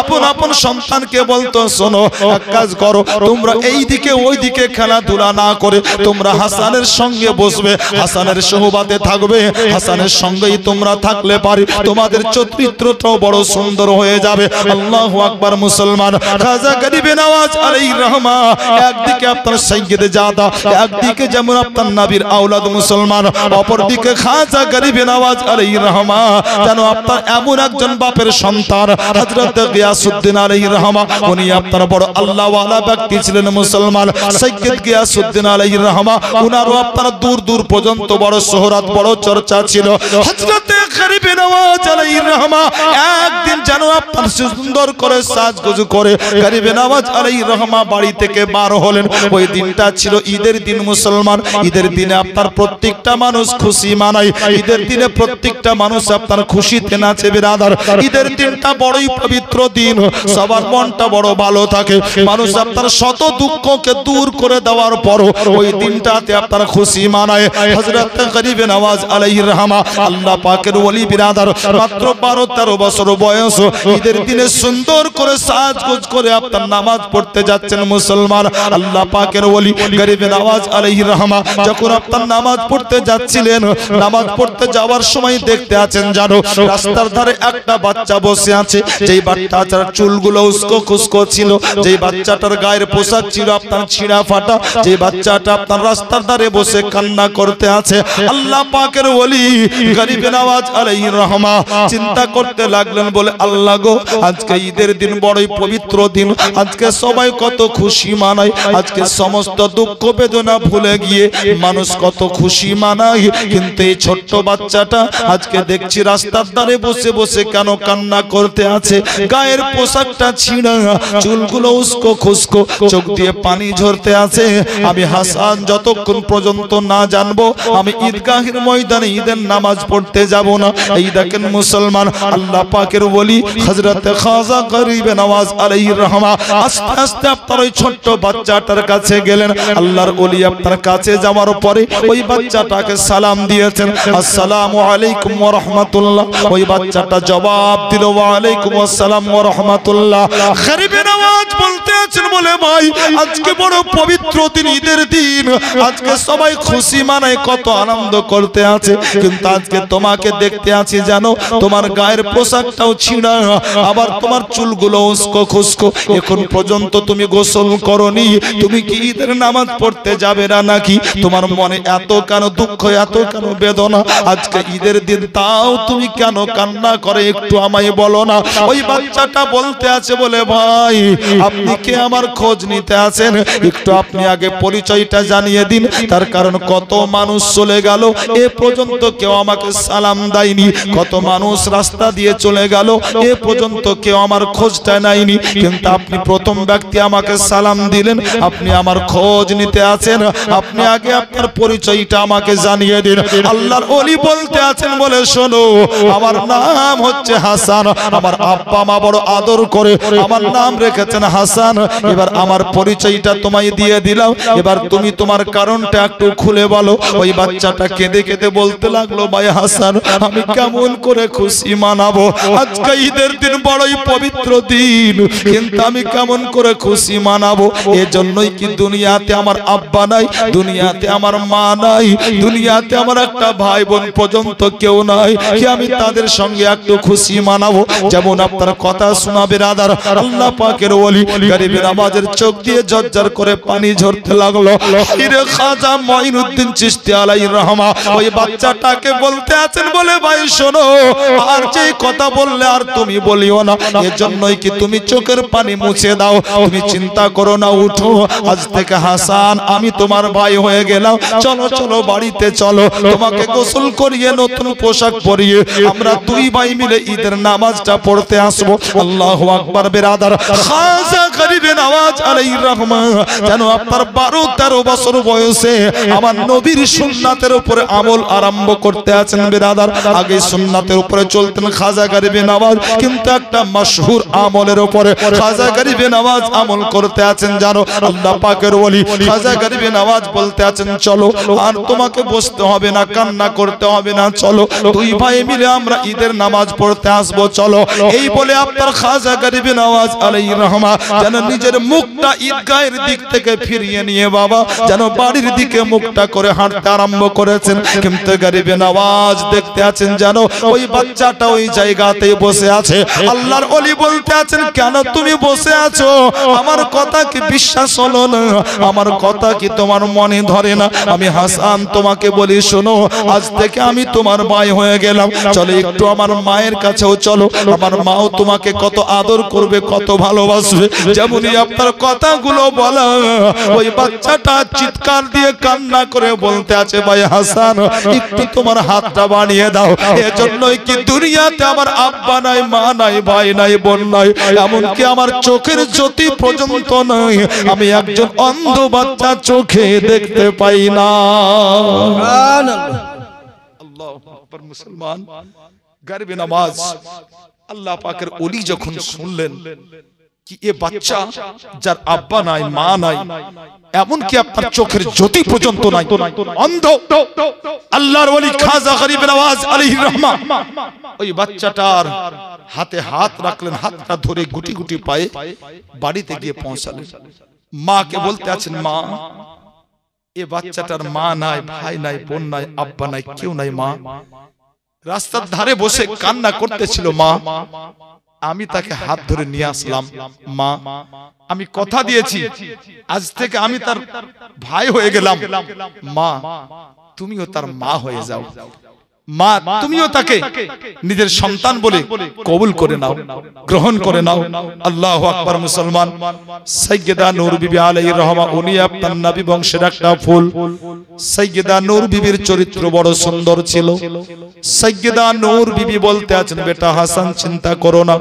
Speaker 1: আপন আপন সন্তানকে বলতো শোনো এক কাজ করো, তোমরা এই দিকে ওই দিকে খেলাধুলা না করে তোমরা হাসানের সঙ্গে বসবে, হাসানের সোহবাতে থাকবে, হাসানের সঙ্গেই তোমরা থাকলে পারি তোমাদের চরিত্রটাও বড় সুন্দর হয়ে যাবে। আল্লাহু আকবার। মুসলমান খাজা গরিবে নওয়াজ আলাইহির রহমা একদিকে আপনার সাইয়্যিদে জাদা, একদিকে যেমন আপনার নবীর আওলাদ মুসলমান, অপরদিকে খাজা গরিবে নওয়াজ আলাইহির রহমা যেন আপনার এমন একজন বাপের সন্তান হযরত গিয়াসউদ্দিন আলাইহির রহমা, উনি আপনার বড় আল্লাহওয়ালা ব্যক্তি ছিলেন। মুসলমান সাইয়্যিদ গিয়াসউদ্দিন আলাইহির রহমা উনারও আপনার দূর দূর পর্যন্ত বড় শোহরত বড় চর্চা ছিল। হযরত গরিবে নওয়াজ আলাইহির রহমা একদিন যেন আপনার সুন্দর করে সাজগোজ করে গরিবে নওয়াজ আলাইহির রহমা বাড়ি থেকে বার হলেন। ওই দিনটা ছিল ঈদের দিন। মুসলমান ঈদের দিনে আপনার প্রত্যেকটা মানুষ খুশি মানায়, ঈদের দিনে প্রত্যেকটা মানুষ আপনার খুশিতে নাচে বিরাদার। ঈদের দিনটা বড়ই পবিত্র দিন, সবার মনটা বড় ভালো থাকে, মানুষ আপনার শত দুঃখকে দূর করে দেওয়ার পর ওই দিনটাতে আপনার খুশি মানায়। হযরত গরিবে নওয়াজ আলাইহির রহমা আল্লাহ পাকের ওলি বিরাদার, মাত্র 12-13 বছর বয়স, ঈদের দিনে সুন্দর করে সাজগোজ করে আপনার নামাজ পড়তে যাচ্ছেন। মুসলমান আল্লাহ পাকের ওলি গরিবে নওয়াজ আলাইহির রহমা যখন আপনার নামাজ পড়তে যাচ্ছিলেন, নামাজ পড়তে যাওয়ার সময় দেখতে আছেন জানো রাস্তার ধারে একটা বাচ্চা বসে আছে, যেই বাচ্চাটার চুলগুলো উস্কো খুস্কো ছিল, যেই বাচ্চাটার গায়ের পোশাক ছিল আপনার ছিঁড়া ফাটা, যেই বাচ্চাটা আপনার রাস্তার ধারে বসে কান্না করতে আছে। আল্লাহ পাকের ওলি গরিবে নওয়াজ আলাইহির রহমা চিন্তা করতে লাগলেন, বলে আল্লাহ গো আজকে ঈদের দিন বড়ই পবিত্র দিন, আজকে সবাই কত খুশি মানায়, আজকে সমস্ত দুঃখ বেদনা ভুলে গিয়ে মানুষ কত খুশি মানায়। কিন্তু এই ছোট্ট বাচ্চাটা আজকে দেখছি রাস্তার ধারে বসে বসে কেন কান্না করতে আছে, গায়ের পোশাকটা ছিঁড়া, চুলগুলো উস্কো খুস্কো, চোখ দিয়ে পানি ঝরতে আছে। আমি হাসান যতক্ষণ পর্যন্ত না জানবো আমি ঈদগাহের ময়দানে ঈদের নামাজ পড়তে যাব না। এই দেখেন মুসলমান, আল্লাহ পাকের ওলি হযরত খাজা গরিবে নওয়াজ আলাইহির রহমা আস্তে আস্তে আপনার ওই ছোট্ট বাচ্চাটার কাছে গেলেন। আল্লাহর ওলি আপনার কাছে যাওয়ার পরে ওই বাচ্চাটাকে সালাম দিয়েছেন, আসসালামু আলাইকুম ওয়া রাহমাতুল্লাহ। ওই বাচ্চাটা জবাব দিল ওয়া আলাইকুম আসসালাম ওয়া রাহমাতুল্লাহ। গরিবে নওয়াজ বলতে আছেন বলে ভাই আজকে বড় পবিত্র দিন, ঈদের দিন, আজকে সবাই খুশি মানায় কত আনন্দ করতে আছে, কিন্তু আজকে তোমাকে দেখতে আছি জানো তোমার গায়ের পোশাকটাও ছিঁড়া, আবার তোমার চুলগুলো উস্কো খুস্কো, এখন পর্যন্ত তুমি গোসল করনি, তুমি কি ঈদের নামাজ পড়তে যাবে না নাকি? তোমার মনে এত কেন দুঃখ, এত কেন বেদনা আজকে ঈদের দিন, তাও তুমি কেন কান্না করে একটু আমায় বলো না। ওই বাচ্চাটা বলতে আছে বলে ভাই আপনি কে আমার খোঁজ নিতে আছেন, একটু আপনি আগে পরিচয়টা জানিয়ে দিন, তার কারণ কত মানুষ চলে গেল এ পর্যন্ত কেউ আমাকে সালাম দেয়নি, কত মানুষ রাস্তা দিয়ে চলে গেল এ পর্যন্ত কেউ আমার খোঁজটা নেয়নি, কিন্তু আপনি প্রথম ব্যক্তি আমাকে সালাম দিলেন, আপনি আমার খোঁজ নিতে আছেন, আপনি আগে আপনার পরিচয়টা আমাকে জানিয়ে দিন। আল্লাহর ওলি বলতে আছেন বলে শোনো আমার নাম হচ্ছে হাসান, আমার আব্বা মা বড় আদর করে আমার নাম রেখেছেন হাসান, এবার আমার পরিচয়টা তোমায় দিয়ে দিলাম, এবার তুমি তোমার কারণটা একটু খুলে বলো। ওই বাচ্চাটা কেঁদে কেঁদে বলতে লাগলো ভাই হাসান আমি কেমন করে খুশি মানাবো, আজকে ঈদের দিন বড়ই পবিত্র দিন, কিন্তু আমি কেমন করে খুশি মানাবো, এজন্যই কি দুনিয়াতে আমার আব্বা নাই, দুনিয়াতে আমার মা নাই, দুনিয়াতে আমার একটা ভাই বোন পর্যন্ত কেউ নাই, কি আমি তাদের সঙ্গে একটু খুশি মানাবো। যেমন আপনার কথা শোনাবে রাদার আল্লাহ পাকের ওলি গরিবে নওয়াজের চোখ দিয়ে ঝরঝর করে পানি ঝরতে লাগলো। হিরে খাজা মঈনুদ্দিন চিশতি আলাইহির রহমা ওই বাচ্চাটাকে বলতে আছেন বলে ভাই শোনো আর যে কথা বললে আর তুমি বলিও না, এজন্যই কি তুমি চোখের পানি মুছে দাও, তুমি চিন্তা করো না, উঠো, আজ থেকে হাসান আমি তোমার ভাই হয়ে গেলাম, চলো চলো বাড়িতে চলো, তোমাকে গোসল করিয়ে নতুন পোশাক পরিয়ে আমরা দুই ভাই মিলে ঈদের নামাজটা পড়তে আসবো। আল্লাহু আকবার বেরাদার, খাজা গরিবে নওয়াজ আলাইহির রহমা যেন আপনার 12-13 বছর বয়সে আমার নবীর সুন্নাতের উপরে আমল আরম্ভ করতে আছেন বেরাদার। আগে সুন্নাতের উপরে চলতেন খাজা গরিবে নওয়াজ, কিন্তু একটা মশহুর আমলের উপরে খাজা গরিবে নওয়াজ আমল করতে আছেন জানো আল্লাহ পাকের ওলি খাজা গরিবে নওয়াজ বলতে আছেন চলো আর তোমাকে বসতে হবে না, কান্না করতে হবে না, চলো দুই ভাই মিলে আমরা ঈদের নামাজ পড়তে আসবো, চলো। এই বলে আপনার খাজা গরিবে নওয়াজ আলাইহির রহমা যেন নিজের মুখটা ঈদগাহের দিক থেকে ফিরিয়ে নিয়ে বাবা যেন বাড়ির দিকে মুখটা করে হাঁটতে আরম্ভ করেছেন, কিন্তু গরিবে নওয়াজ দেখতে আছেন জানো ওই বাচ্চাটা ওই জায়গাতেই বসে আছে। আল্লাহর ওলি বলতে আছেন কেন তুমি বসে আছো, আমার কথা কি বিশ্বাস হলো না, আমার কথা কি তোমার মনে ধরে না? আমি হাসান তোমাকে বলি শোনো আজ থেকে আমি তোমার ভাই হয়ে গেলাম, চলো একটু আমার মায়ের কাছেও চলো, আমার মাও তোমাকে কত আদর করবে, কত ভালোবাসবে। যেমনই আপনার কথাগুলো বলা ওই বাচ্চাটা চিৎকার দিয়ে কান্না করে বলতে আছে ভাই হাসান একটু তোমার হাতটা বানিয়ে দাও, এজন্যই কি দুনিয়াতে আমার আব্বা নাই, মা নাই, ভাই নাই, বোন নাই, এমনকি আমার চোখের জ্যোতি পর্যন্ত নাই, আমি একজন অন্ধ বাচ্চা চোখে দেখতে পাই না। আল্লাহু আকবার। মুসলমান গরিবে নওয়াজ আল্লাহ পাকের ওলি যখন শুনলেন কি এ বাচ্চা যার আব্বা নাই, মা নাই, এমনকি আপনার চোখের জ্যোতি পর্যন্ত নাই, অন্ধ, আল্লাহর ওলি খাজা গরিবে নওয়াজ আলাইহির রহমা ওই বাচ্চাটার হাতে হাত রাখলেন, হাতটা ধরে গুটি গুটি পায়ে বাড়িতে গিয়ে পৌঁছালেন। মাকে বলতে আছেন মা এ বাচ্চাটার মা নাই, ভাই নাই, বোন নাই, আব্বা নাই, কেউ নাই, মা রাস্তার ধারে বসে কান্না করতেছিল, মা আমি তাকে হাত ধরে নিয়ে আসলাম, মা আমি কথা দিয়েছি আজ থেকে আমি তার ভাই হয়ে গেলাম, মা তুমিও তার মা হয়ে যাও। মা তুমিও তাকে নিজের সন্তান বলে কবুল করে নাও, গ্রহণ করে নাও। আল্লাহু আকবার। মুসলমান, সাইয়্যিদা নূর বিবি আলাইহির রহমা, উনি আপনার নবী বংশের একটা ফুল। সাইয়্যিদা নূর বিবির চরিত্র বড় সুন্দর ছিল। সাইয়্যিদা নূর বিবি বলতে আছেন, বেটা হাসান চিন্তা করো না,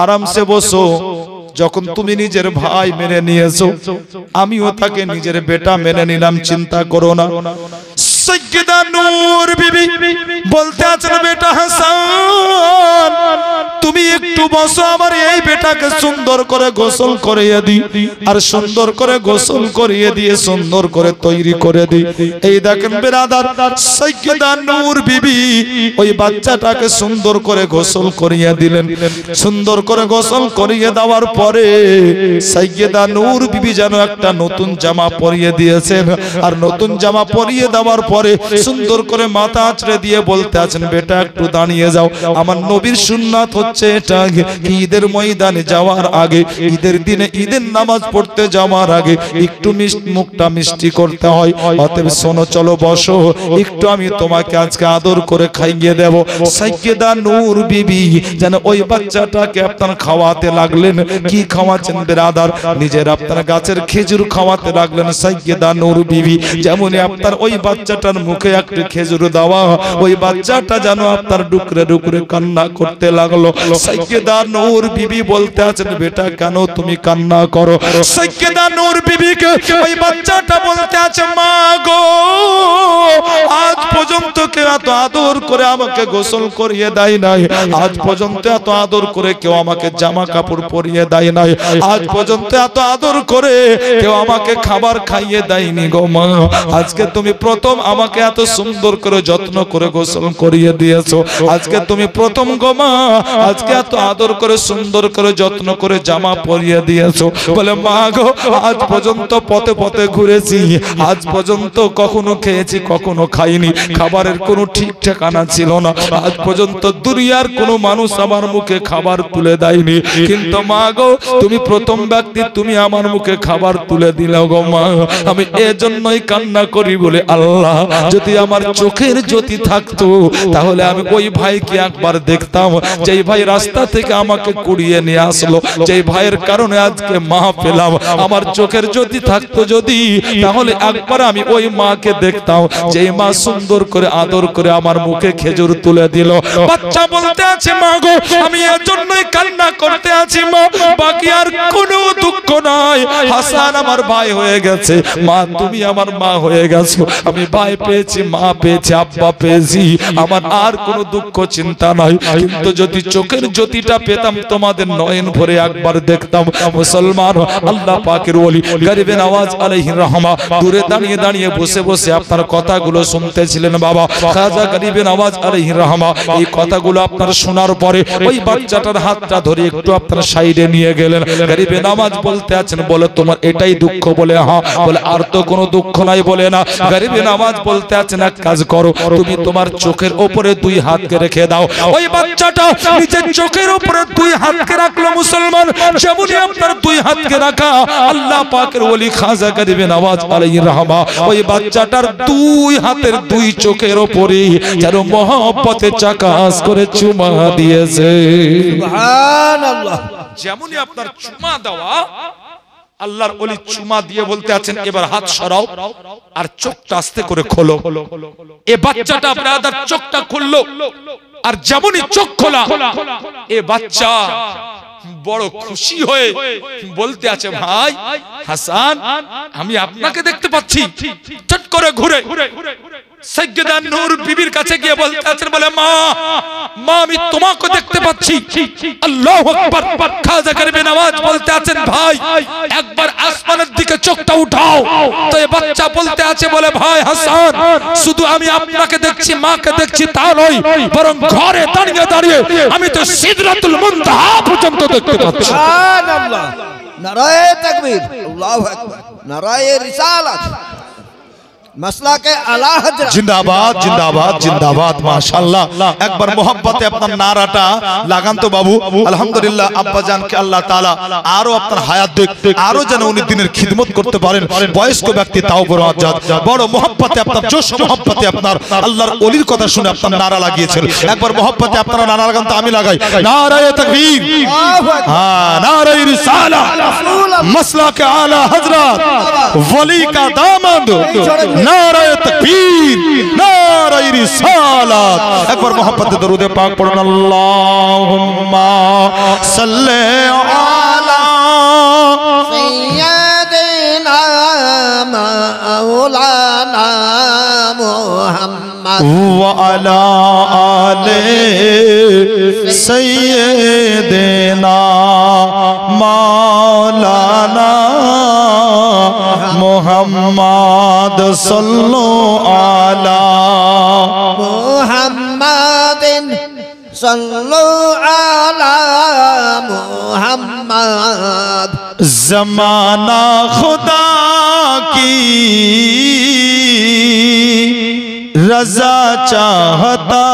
Speaker 1: আরামসে বসো। যখন তুমি নিজের ভাই মেনে নিয়েছো, আমিও তাকে নিজের বেটা মেনে নিলাম, চিন্তা করো না। সাইয়্যিদা নূর বিবি বলতে আছেন, বেটা হাসান তুমি একটু বসো, আমার এই বেটাকে সুন্দর করে গোসল করিয়ে দিই, আর সুন্দর করে গোসল করিয়ে দিয়ে সুন্দর করে তৈরি করে দিই। এই দেখেন বিরাদার, সাইয়্যিদা নূর বিবি ওই বাচ্চাটাকে সুন্দর করে গোসল করিয়ে দিলেন। সুন্দর করে গোসল করিয়ে দেওয়ার পরে সাইয়্যিদা নূর বিবি যেন একটা নতুন জামা পরিয়ে দিয়েছেন, আর নতুন জামা পরিয়ে দেওয়ার পরে সুন্দর করে মাথা আঁচড়ে দিয়ে বলতে আছেন, বেটা একটু দাঁড়িয়ে যাও, আমার নবীর সুন্নাত হচ্ছে এটা, ঈদের ময়দানে যাওয়ার আগে, ঈদের দিনে ঈদের নামাজ পড়তে যাওয়ার আগে একটু মুখটা মিষ্টি করতে হয়। অতএব শোনো, চলো বসো, একটু আমি তোমাকে আজকে আদর করে খাইয়ে দেব। সাইয়্যিদা নূর বিবি যেন ওই বাচ্চাটাকে আপনার খাওয়াতে লাগলেন। কি খাওয়াচ্ছেন বিরাদার? নিজের আপনার গাছের খেজুর খাওয়াতে লাগলেন সাইয়্যিদা নূর বিবি। যেমনই আপনার ওই বাচ্চাটার মুখে একটি খেজুর দেওয়া, ওই বাচ্চাটা যেন আপনার ডুকরে ডুকরে কান্না করতে লাগলো। সাইয়্যিদা নূর বিবি বলতে আছেন, বেটা কেন তুমি কান্না করো? সাইয়্যিদা নূর বিবিকে ওই বাচ্চাটা বলতে আছে, মা গো, আজ পর্যন্ত কেউ এত আদর করে আমাকে গোসল করিয়ে দেয় নাই, আজ পর্যন্ত এত আদর করে কেউ আমাকে জামা কাপড় পরিয়ে দেয় নাই, আজ পর্যন্ত এত আদর করে কেউ আমাকে খাবার খাইয়ে দেয়নি গো মা। আজকে তুমি প্রথম আমাকে এত সুন্দর করে যত্ন করে গোসল করিয়ে দিয়েছো, আজকে তুমি প্রথম গো মা, আজকে এত আদর করে সুন্দর করে যত্ন করে জামা পরিয়ে দিয়েছো। বলে, মা গো, আজ পর্যন্ত পথে পথে ঘুরেছি, আজ পর্যন্ত কখনো খেয়েছি কখনো খাইনি, খাবারের কোনো ঠিক ঠিকানা ছিল না, আজ পর্যন্ত দুনিয়ার কোনো মানুষ আমার মুখে খাবার তুলে দেয়নি, কিন্তু মা গো তুমি প্রথম ব্যক্তি, তুমি আমার মুখে খাবার তুলে দিলে গো মা। আমি এজন্যই কান্না করি বলে, আল্লাহ যদি আমার চোখের জ্যোতি থাকতো তাহলে আমি ওই ভাইকে একবার দেখতাম, যেই ভাই রাস্তা থেকে আমাকে কুড়িয়ে নিয়ে আসলো, যেই ভাইয়ের কারণে আজকে মা পেলাম। আমার চোখের জ্যোতি থাকতো যদি, তাহলে একবার আমি ওই মাকে দেখতাম, যেই মা সুন্দর করে আদর করে আমার মুখে খেজুর তুলে দিল। বাচ্চা বলতে আছে, মা গো আমি এর জন্যই কান্না করতে আছি মা, বাকি আর কোনো দুঃখ নাই। হাসান আমার ভাই হয়ে গেছে, মা তুমি আমার মা হয়ে গেছো, আমি ভাই পেয়েছি, মা পেয়েছি, আব্বা পেয়েছি, আমার আর কোনো দুঃখ চিন্তা নাই। কিন্তু যদি চোখের জ্যোতিটা পেতাম, তোমাদের নয়ন ভরে একবার দেখতাম। মুসলমান, আল্লাহ পাকের ওলি গরিবে নওয়াজ আলাইহির রহমা দূরে দাঁড়িয়ে দাঁড়িয়ে বসে বসে আপনার কথাগুলো শুনতেছিলেন বাবা। খাজা গরিবে নওয়াজ আলাইহির রহমা এই কথাগুলো আপনার শোনার পরে ওই বাচ্চাটার হাতটা ধরে একটু আপনার সাইডে নিয়ে গেলেন। গরিবে নওয়াজ বলতে আছেন, বলে তোমার এটাই দুঃখ? বলে হ্যাঁ। বলে আর তো কোনো দুঃখ নাই? বলে না। গরিবে নওয়াজ বলতে আছেন, এক কাজ করো, তুমি তোমার চোখের উপরে দুই হাতকে রেখে দাও। ওই বাচ্চাটা নিজের চোখের উপরে দুই হাতকে রাখলো। মুসলমান, যেমনই আপনার দুই হাতকে রাখা, আল্লাহ পাকের ওলি খাজা গরিবে নওয়াজ আলাইহির রহমা ওই বাচ্চাটার দুই হাতের দুই চোখের উপরে যেন মহব্বতে চাকাস করে চুমা দিয়েছে। সুবহানাল্লাহ। যেমনই আপনার চুমা দেওয়া, আল্লাহর ওলি চুমা দিয়ে বলতে আছেন, এবার হাত সরাও আর চোখটা আস্তে করে খোলো। এ বাচ্চাটা ব্রাদার চোখটা খুললো, আর যেমনই চোখ খোলা, এ বাচ্চা বড় খুশি হয়ে বলতে আছে, ভাই হাসান আমি আপনাকে দেখতে পাচ্ছি। চট করে ঘুরে সাইয়্যিদা নূর বিবির কাছে গিয়ে বলতে আছেন, বলে মা, মা আমি তোমাকে দেখতে পাচ্ছি। আল্লাহু আকবার। খাজা গরিবে নওয়াজ বলতে আছেন, ভাই একবার আসমানের দিকে চোখটা উঠাও। তো এই বাচ্চা বলতে আছে, বলে ভাই হাসান শুধু আমি আপনাকে দেখছি, মাকে দেখছি তা নয়, বরং ঘরে দাঁড়িয়ে দাঁড়িয়ে আমি তো সিদরাতুল মুনতাহা পর্যন্ত দেখতে পাচ্ছি।
Speaker 2: मसला के आला हजरत
Speaker 1: जिंदाबाद जिंदाबाद जिंदाबाद माशाल्लाह एक बार मोहब्बते আপনার নারাটা লাগান তো বাবু আলহামদুলিল্লাহ আব্বা জানকে আল্লাহ তাআলা আরো আপনার হায়াত দেখ আরো যেন উনি দিনের খিদমত করতে পারেন বয়স্ক ব্যক্তি তাও বড় আজাদ বড় মোহব্বতে আপনার জোশ মোহব্বতে আপনার আল্লাহর ওলির কথা শুনে আপনার নারা লাগিয়েছেন একবার মোহব্বতে আপনারা নারা লাগান তো আমি লাগাই নারায়ে তাকবীর হ্যাঁ নারায়ে রিসালা মাসলা কে আলা হযরত ওলি কা দামাদ নারায়ে তাকবীর নারায়ে রিসালাত একবার মোহব্বতে দরুদ পাক পড়ুন আল্লাহুম্মা সাল্লি আলা
Speaker 2: سيدنا مولانا محمد
Speaker 1: وعلى آل سيدنا مولانا محمد صلوا على
Speaker 2: محمد صلوا على محمد
Speaker 1: ज़माना खुदा की रज़ा चाहता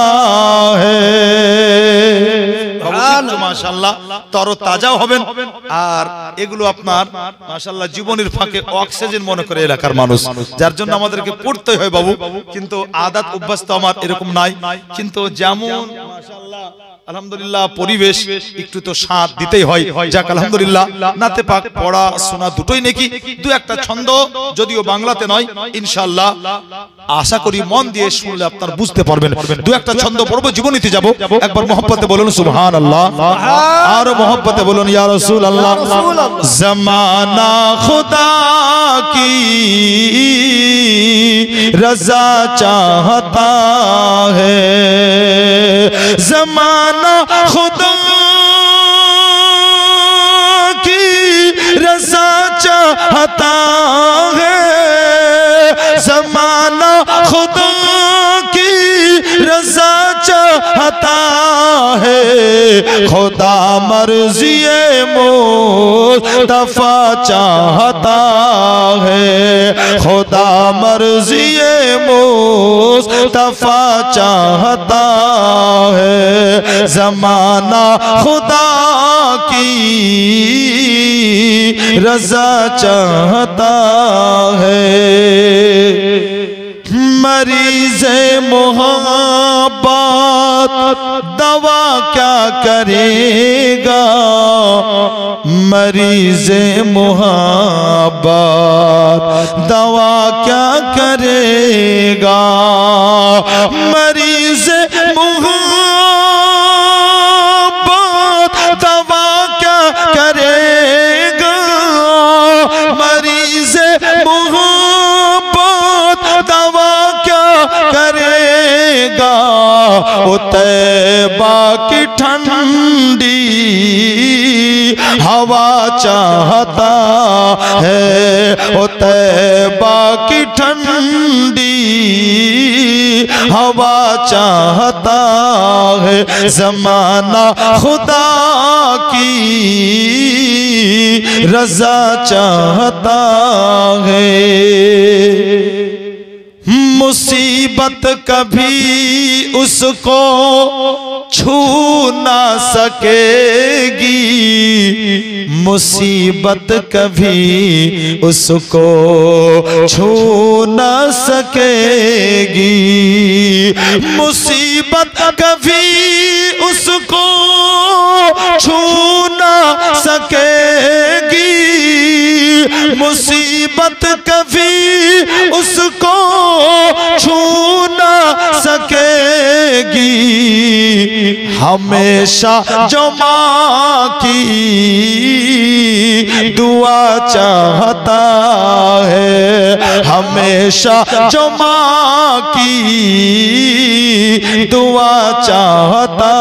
Speaker 1: है মাশাআল্লাহ তর তাজাও হবেন আর এগুলো আপনার মাশাআল্লাহ জীবনের ফাঁকে অক্সিজেন মনে করে এলাকার মানুষ যার জন্য আমাদেরকে পড়তে হয় বাবু কিন্তু আদত অভ্যাস তো আমার এরকম নাই কিন্তু যেমন মাশাআল্লাহ আলহামদুলিল্লাহ পরিবেশ একটু তো সাথ দিতেই হয় যাক আলহামদুলিল্লাহ নাতে পাক পড়া শোনা দুটোই নাকি দু একটা ছন্দ যদিও বাংলাতে নয় ইনশাআল্লাহ আশা করি মন দিয়ে শুনলে আপনারা বুঝতে পারবেন দু একটা ছন্দ পড়ব জীবনীতে যাব একবার মোহব্বতে বলুন সুবহানাল্লাহ আর মোহব্বতে বলুন ইয়া রাসূলুল্লাহ জামানা খুদা কি रज़ा चाहता है ज़माना खुदा की रज़ा चाहता है ज़माना खुदा की रज़ा चाहता है खुदा मर्ज़ी मुस्तफ़ा चाहता है खुदा मर्ज़ी मुस्तफ़ा चाहता है ज़माना खुदा की रज़ा चाहता है मरीज़े मोहब्बत दवा क्या करेगा मरीज़े मोहब्बत दवा क्या करेगा मरीज़े मोहब्बत दवा क्या करेगा मरीज़े मोहब्बत दवा क्या करेगा ओ तैबा की ठंडी हवा चाहता है ओ तैबा की ठंडी हवा चाहता है ज़माना खुदा की रज़ा चाहता है मुसीबत कभी उसको छू ना सकेगी मुसीबत कभी उसको छू ना सकेगी मुसीबत कभी उसको छू ना सकेगी मुसीबत कभी उसको छू ना सकेगी हमेशा जो माँ की दुआ चाहता है हमेशा जो माँ की दुआ चाहता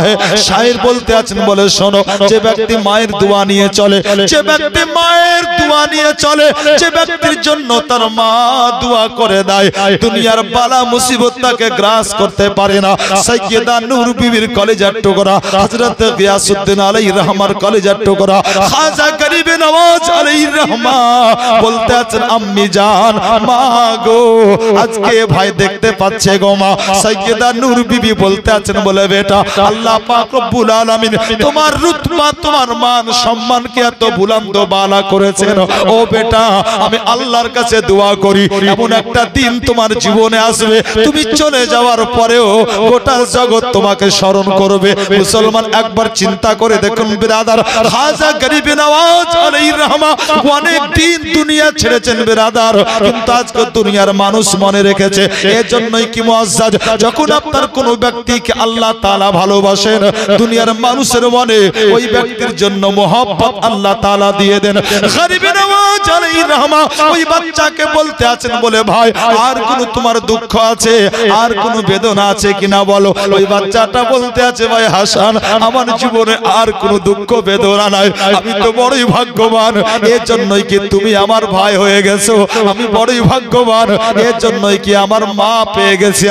Speaker 1: है शायर बोलते আছেন বলে শোনো যে ব্যক্তি মায়ের দোয়া নিয়ে চলে যে ব্যক্তি মায়ের দোয়া নিয়ে চলে যে ব্যক্তির জন্য তার মা দোয়া করে দেয় দুনিয়ার বালা মুসিবত তাকে গ্রাস করতে পারে না সাইয়্যিদা নূর বিবির নবীর কলেজার টুকরা হযরত গিয়াসউদ্দিন আলাইহির রহমার কলেজার টুকরা খাজা গরিবে নওয়াজ আলাইহির রহমা বলতে আছেন আম্মি জান মা গো আজকে ভাই দেখতে পাচ্ছে গো মা। সাইয়্যিদা নূর বিবি বলতে আছেন বলে বেটা আল্লাহ পাক রব্বুল আলামিন তোমার রুতবা তোমার মান সম্মানকে এত বুলন্দ বালা করেছেন। ও বেটা আমি আল্লাহর কাছে দোয়া করি এমন একটা দিন তোমার জীবনে আসবে তুমি চলে যাওয়ার পরেও গোটা জগৎ তোমাকে স্মরণ করবে। মুসলমান একবার চিন্তা করে দেখুন বিরাদার খাজা গরিবে নওয়াজ আলাইহির রহমা অনেক দিন দুনিয়া ছেড়েছেন বিরাদার, কিন্তু আজকে দুনিয়ার মানুষ মনে রেখেছে। এজন্যই কি মুআজ্জাজ যখন আপনার কোন ব্যক্তিকে আল্লাহ তাআলা ভালোবাসেন দুনিয়ার মানুষের মনে ওই ব্যক্তির জন্য মহব্বত আল্লাহ তাআলা দিয়ে দেন। গরিবে নওয়াজ আলাইহির রহমা ওই বাচ্চাকে বলতে আছেন বলে ভাই আর কোন তোমার দুঃখ আছে আর কোন বেদনা আছে কিনা বলো। ওই বাচ্চাটা বলতে আছে ভাই হাসান আমার জীবনে আর কোন দুঃখ বেদনা নাই, আমি তো বড়ই ভাগ্যবান এর জন্যই কি তুমি আমার ভাই হয়ে গেছো, আমি বড়ই ভাগ্যবান এর জন্যই কি আমার মা পেয়ে গেছি,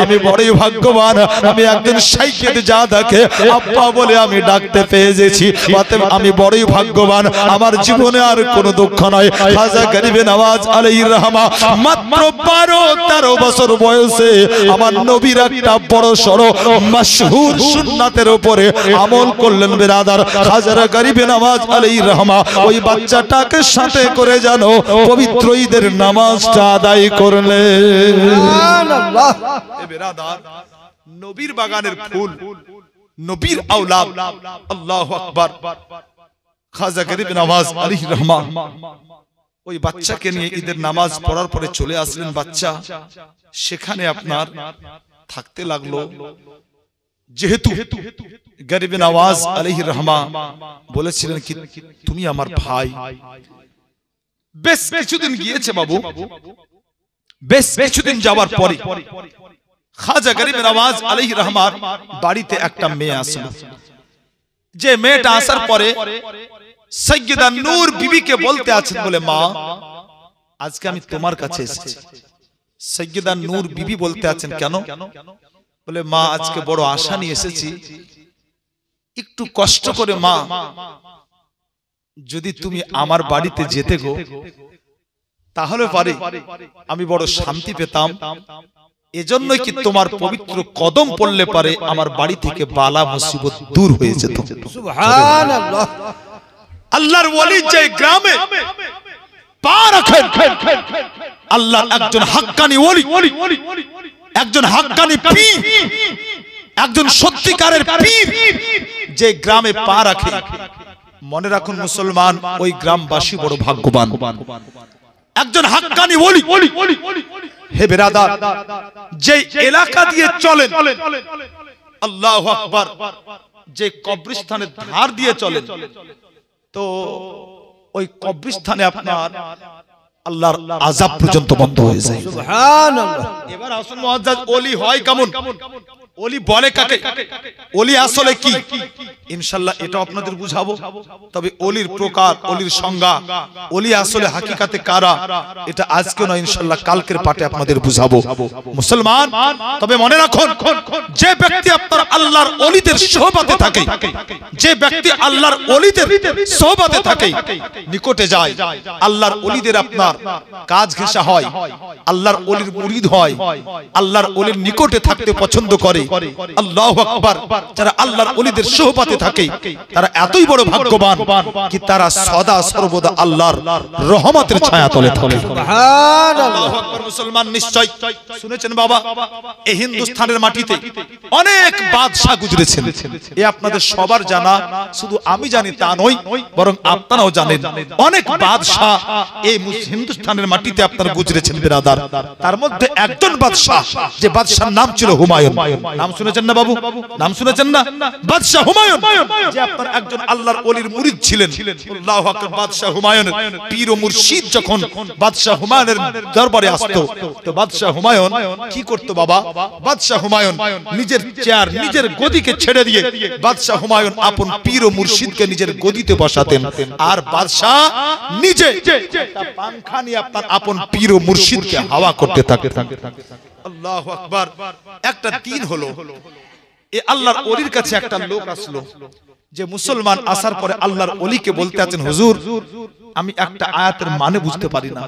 Speaker 1: আমি বড়ই ভাগ্যবান আমি একজন সাইয়্যিদ জাদাকে আব্বা বলে আমি ডাকতে পেয়ে গেছি, অতএব আমি বড়ই ভাগ্যবান আমার জীবনে আর কোনো দুঃখ নাই। খাজা গরিবে নওয়াজ আলাইহির রহমা মাত্র 12-13 বছর বয়সে আমার নবীর একটা বড় সড়ো মাশহুর সুন্নাতের উপরে আমল করলেন বিরাদার। খাজা গরিবে নওয়াজ আলাইহির রহমা ওই বাচ্চাটাকে সাথে করে জানো পবিত্র ঈদের নামাজটা আদায় করলেন।
Speaker 2: সুবহানাল্লাহ।
Speaker 1: এ বিরাদার নবীর বাগানের ফুল নবীর আওলাদ আল্লাহু আকবার। খাজা গরিবে নওয়াজ আলাইহির রহমা ওই বাচ্চাকে নিয়ে ঈদের নামাজ পড়ার পরে চলে আসলেন। বাচ্চা সেখানে আপনার থাকতে লাগলো। যেহেতু গরিবে নওয়াজ আলাইহির রহমা বলেছিলেন কি তুমি আমার ভাই। বেশ কিছুদিন গিয়েছে বাবু, বেশ কিছুদিন যাওয়ার পরে খাজা গরিবে নওয়াজ আলাইহির রহমার বাড়িতে একটা মেয়ে আসলো। যে মেয়েটা আসার পরে সাইয়্যিদা নূর বিবিকে বলতে আছেন বলে মা আজকে আমি তোমার কাছে এসেছি। সাইয়্যিদা নূর বিবি বলতে আছেন কেন? বলে মা আজকে বড় আশা নিয়ে এসেছি, একটু কষ্ট করে মা যদি তুমি আমার বাড়িতে যেতে গো তাহলে পারে আমি বড় শান্তি পেতাম। এজন্যই কি তোমার পবিত্র কদম পড়লে পারে আমার বাড়ি থেকে বালা মুসিবত দূর হয়ে যেত।
Speaker 2: সুবহানাল্লাহ।
Speaker 1: আল্লাহর ওলি যে গ্রামে পা রাখেন আল্লাহর একজন হাক্কানি ওলি, একজন হাক্কানি পীর, একজন সত্যিকারের পীর যে গ্রামে পা রাখে মনে রাখুন মুসলমান ওই গ্রামবাসী বড় ভাগ্যবান। একজন হাক্কানি ওলি হে বিরাদার যে এলাকা দিয়ে চলেন আল্লাহু আকবার, যে কবরস্থানের ধার দিয়ে চলেন তো ওই কবরস্থানে আপনার আল্লাহর আযাব পর্যন্ত বন্ধ হয়ে যায়।
Speaker 2: সুবহানাল্লাহ।
Speaker 1: এবার আসুন মুআজ্জাজ ওলি হয় কেমন, ওলি বলে কাকে, ওলি আসলে কি ইনশাআল্লাহ এটা আপনাদের বুঝাবো। তবে ওলির প্রকার, ওলির সংজ্ঞা, ওলি আসলে হাকিকাতে কারা এটা আজকে নয় ইনশাআল্লাহ কালকের পাঠে আপনাদের বুঝাবো মুসলমান। তবে মনে রাখুন যে ব্যক্তি আপনার আল্লাহর ওলিদের সোহবতে থাকে, যে ব্যক্তি আল্লাহর ওলিদের সোহবতে থাকে নিকটে যায়, আল্লাহর ওলিদের আপনার কাজ ঘেঁষা হয়, আল্লাহর ওলির মুরিদ হয়, আল্লাহর ওলির নিকটে থাকতে পছন্দ করে। আল্লাহু আকবার। যারা আল্লাহর ওলিদের সোহবতে থাকে তারা এতই বড় ভাগ্যবান কি তারা সদা সর্বদা আল্লাহর রহমতের ছায়াতলে থাকে।
Speaker 2: সুবহানাল্লাহ।
Speaker 1: আল্লাহু আকবার। মুসলমান নিশ্চয় শুনেছেন বাবা এই হিন্দুস্তানের মাটিতে অনেক বাদশা গুজরেছেন, এ আপনাদের সবার জানা, শুধু আমি জানি তা নয় বরং আপনারাও জানেন অনেক বাদশা এই হিন্দুস্তানের মাটিতে আপনারা গুজরেছেন বিরাদার। তার মধ্যে একজন বাদশা যে বাদশার নাম ছিল হুমায়ুন। নাম শুনেছেন না বাবু, নাম শুনেছেন না? বাদশা হুমায়ুন যে আপনার একজন আল্লাহর ওলির মুরিদ ছিলেন। আল্লাহু আকবার। বাদশা হুমায়ুন পীর ও মুর্শিদ যখন বাদশা হুমায়ুনের দরবারে আসতো তো বাদশা হুমায়ুন কি করত বাবা? বাদশা হুমায়ুন নিজের চেয়ার, নিজের গদিকে ছেড়ে দিয়ে বাদশা হুমায়ুন আপন পীর ও মুর্শিদকে নিজের গদিতে বসাতেন আর বাদশা নিজে পাংখা নিয়ে আপনার আপন পীর ও মুর্শিদকে হাওয়া করতে থাকতেন। আল্লাহু আকবার। একটা দিন হলো এই আল্লাহর ওলির কাছে একটা লোক আসলো, যে মুসলমান আসার পরে আল্লাহর ওলিকে বলতে আছেন, হুজুর আমি একটা আয়াতের মানে বুঝতে পারি না।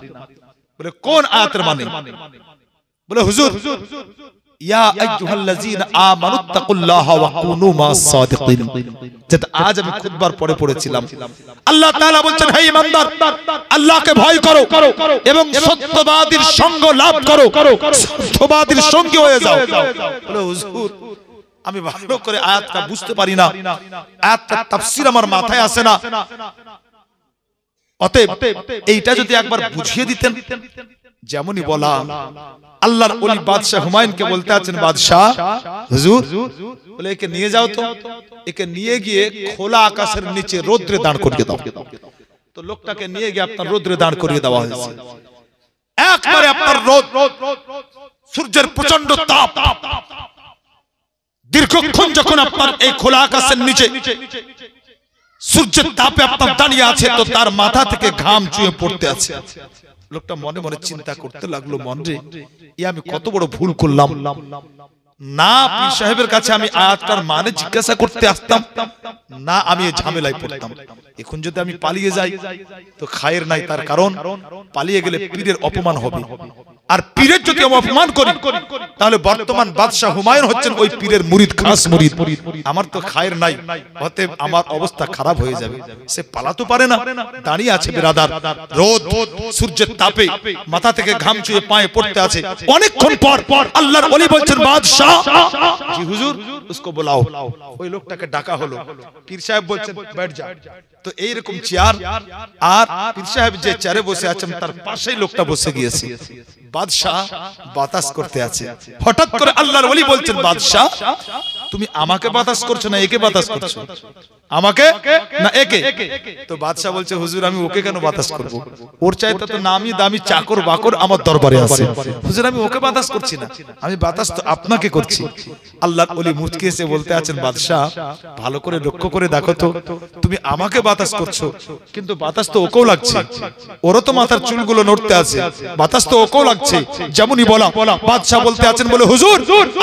Speaker 1: বলে কোন আয়াতের মানে? বলে হুজুর ইয়া আইয়ুহাল্লাযীনা আমানুত্তাকুল্লাহা ওয়া কুনু মাস সাদিকিন, যেটা আজ আমি খুতবার পরে পড়েছিলাম। আল্লাহ তাআলা বলছেন, হে ঈমানদার, আল্লাহকে ভয় করো এবং সত্যবাদীর সঙ্গ লাভ করো, সত্যবাদীর সঙ্গী হয়ে যাও। বলে হুজুর আমি ভালো করে আয়াতটা বুঝতে পারি না, আয়াতটার তাফসীর আমার মাথায় আসে না, অতএব এইটা যদি একবার বুঝিয়ে দিতেন। যেমনই বলা, আল্লাহর ওলি বাদশা হুমায়ুনকে বলতে আছেন, বাদশাহ হুজুর বলে একে নিয়ে যাও তো, একে নিয়ে গিয়ে খোলা আকাশের নিচে রৌদ্রে দাঁড় করিয়ে দাও। তো লোকটাকে নিয়ে গিয়ে আপনার রৌদ্রে দাঁড় করিয়ে দেওয়া হয়েছে। একবারে আপনার রোদ, সূর্যের প্রচন্ড তাপ, দীর্ঘক্ষণ যখন আপনার এই খোলা আকাশের নিচে সূর্যের তাপে আপনার দাঁড়িয়ে আছে, তো তার মাথা থেকে ঘাম চুয়ে পড়তে আছে। লোকটা মনে মনে চিন্তা করতে লাগলো, মন রে আমি কত বড় ভুল করলাম, না পীর সাহেবের কাছে আমি আয়াতটার মানে জিজ্ঞাসা করতে আসতাম, না আমি এই ঝামেলায় পড়তাম। এখন যদি আমি পালিয়ে যাই তো খায়ের নাই, তার কারণ পালিয়ে গেলে পীরের অপমান হবে, আর পীরের যদি আমি অপমান করি তাহলে বর্তমান বাদশা হুমায়ুন হচ্ছেন ওই পীরের মুরিদ, খাস মুরিদ, আমার তো খায়ের নাই, অতএব আমার অবস্থা খারাপ হয়ে যাবে। সে পালাতে পারে না, দাঁড়িয়ে আছে বিরাদার, রোদ সূর্যের তাপে মাথা থেকে ঘাম চুয়ে পায়ে পড়তে আছে। অনেকক্ষণ পর আল্লাহর ওলি বলছেন, বাদশা জি হুজুর उसको বুলাও। ওই লোকটাকে ডাকা হলো, পীর সাহেব বলছেন बैठ जा। তো এইরকম চেয়ার, আর পীর সাহেব যে চেয়ারে বসে আছেন তার পাশেই লোকটা বসে গিয়েছে। বাদশাহ বাতাস করতে আছে। হঠাৎ করে আল্লাহর ওলি বলছেন, বাদশাহ তুমি আমাকে বাতাস করছো না একে বাতাস করছো? আমাকে না একে? তো বাদশাহ বলছে, হুজুর আমি ওকে কেন বাতাস করব? ওর চাইতে তো নামি দামি চাকর বাকর আমার দরবারে আছে, হুজুর আমি ওকে বাতাস করছি না, আমি বাতাস তো আপনাকে করছি। আল্লাহর ওলি মুচকে এসে বলতে আছেন, বাদশাহ ভালো করে লক্ষ্য করে দেখো তো, তুমি আমাকে বাতাস করছো কিন্তু বাতাস তো ওকেও লাগছে, ওরও তো মাথার চুলগুলো নড়তে আছে, বাতাস তো ওকেও লাগছে। যেমনই বলা, বাদশাহ বলতে আছেন, বলে হুজুর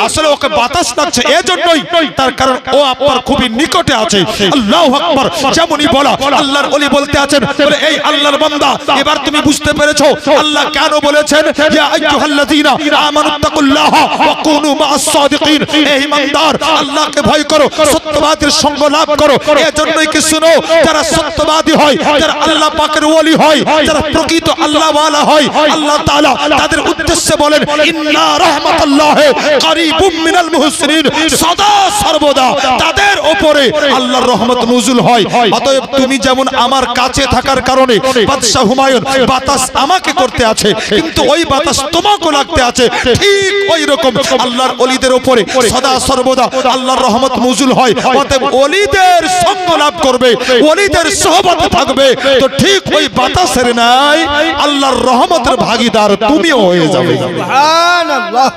Speaker 1: আসলে ওকে বাতাস লাগছে এজন্যই, তার কারণ ও আপনার খুবই নিকটে আছে। আল্লাহু আকবার। যেমনই বলা, আল্লাহর ওলি বলতে আছেন, বলে এই আল্লাহর বান্দা এবার তুমি বুঝতে পেরেছো আল্লাহ কেন বলেছেন, ইয়া আইয়ুহাল্লাযীনা আমানুত্তাকুল্লাহা ওয়া কুনু মাস সাদিকিন, হে ঈমানদার আল্লাহকে ভয় করো, সত্যবাদীর সঙ্গ লাভ করো। এজন্যই কি শুনো, যারা সত্যবাদী হয়, যারা আল্লাহ পাকের ওলি হয়, যারা প্রকৃত আল্লাহ ওয়ালা হয়, আল্লাহ তাআলা তাদের উদ্দেশ্যে বলেন, ইন্না রাহমাতাল্লাহি কারীবুম মিনাল মুহসিনিন, সদা সর্বদা তাদের উপরে আল্লাহর রহমত নজুল হয়। অতএব তুমি যেমন আমার কাছে থাকার কারণে বাদশা হুমায়ুন বাতাস আমাকে করতে আছে, কিন্তু ওই বাতাস তোমাকে লাগতে আছে, ঠিক ওই রকম আল্লাহর ওলিদের উপরে সদা সর্বদা আল্লাহর রহমত নজুল হয়। অতএব ওলিদের সঙ্গ লাভ করবে, ওলিদের সোহবতে থাকবে, তো ঠিক ওই বাতাসের নাই আল্লাহর রহমতের ভাগীদার তুমিও হয়ে যাবে।
Speaker 2: সুবহানাল্লাহ।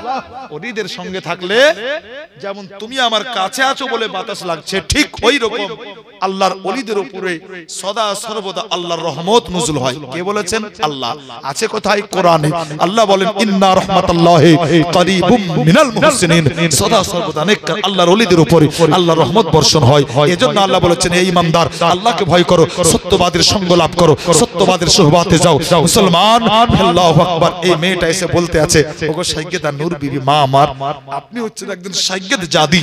Speaker 1: ওলিদের সঙ্গে থাকলে যেমন তুমি আমার কাছে আছো বলে বাতাস লাগছে, ঠিক ওই রকম আল্লাহর ওলিদের উপরে সদা সর্বদা আল্লাহর রহমত নজুল হয়। কে বলেছেন? আল্লাহ। আছে কোথায়? কোরআনে। আল্লাহ বলেন, ইন্না রাহমাতাল্লাহি কারীবুম মিনাল মুহসিনিন, সদা সর্বদা নেককার আল্লাহর ওলিদের উপরে আল্লাহর রহমত বর্ষণ হয়। এজন্য আল্লাহ বলেছেন, হে ঈমানদার আল্লাহকে ভয় করো, সত্যবাদীর সঙ্গ লাভ করো, সত্যবাদীর সোহবতে যাও। মুসলমান, আল্লাহু আকবার। এই মেয়েটা এসে বলতে আছে, ওগো সাইয়্যেদা নূর বিবি মা আমার, আপনি হচ্ছেন একজন সাইয়্যেদ জাদি,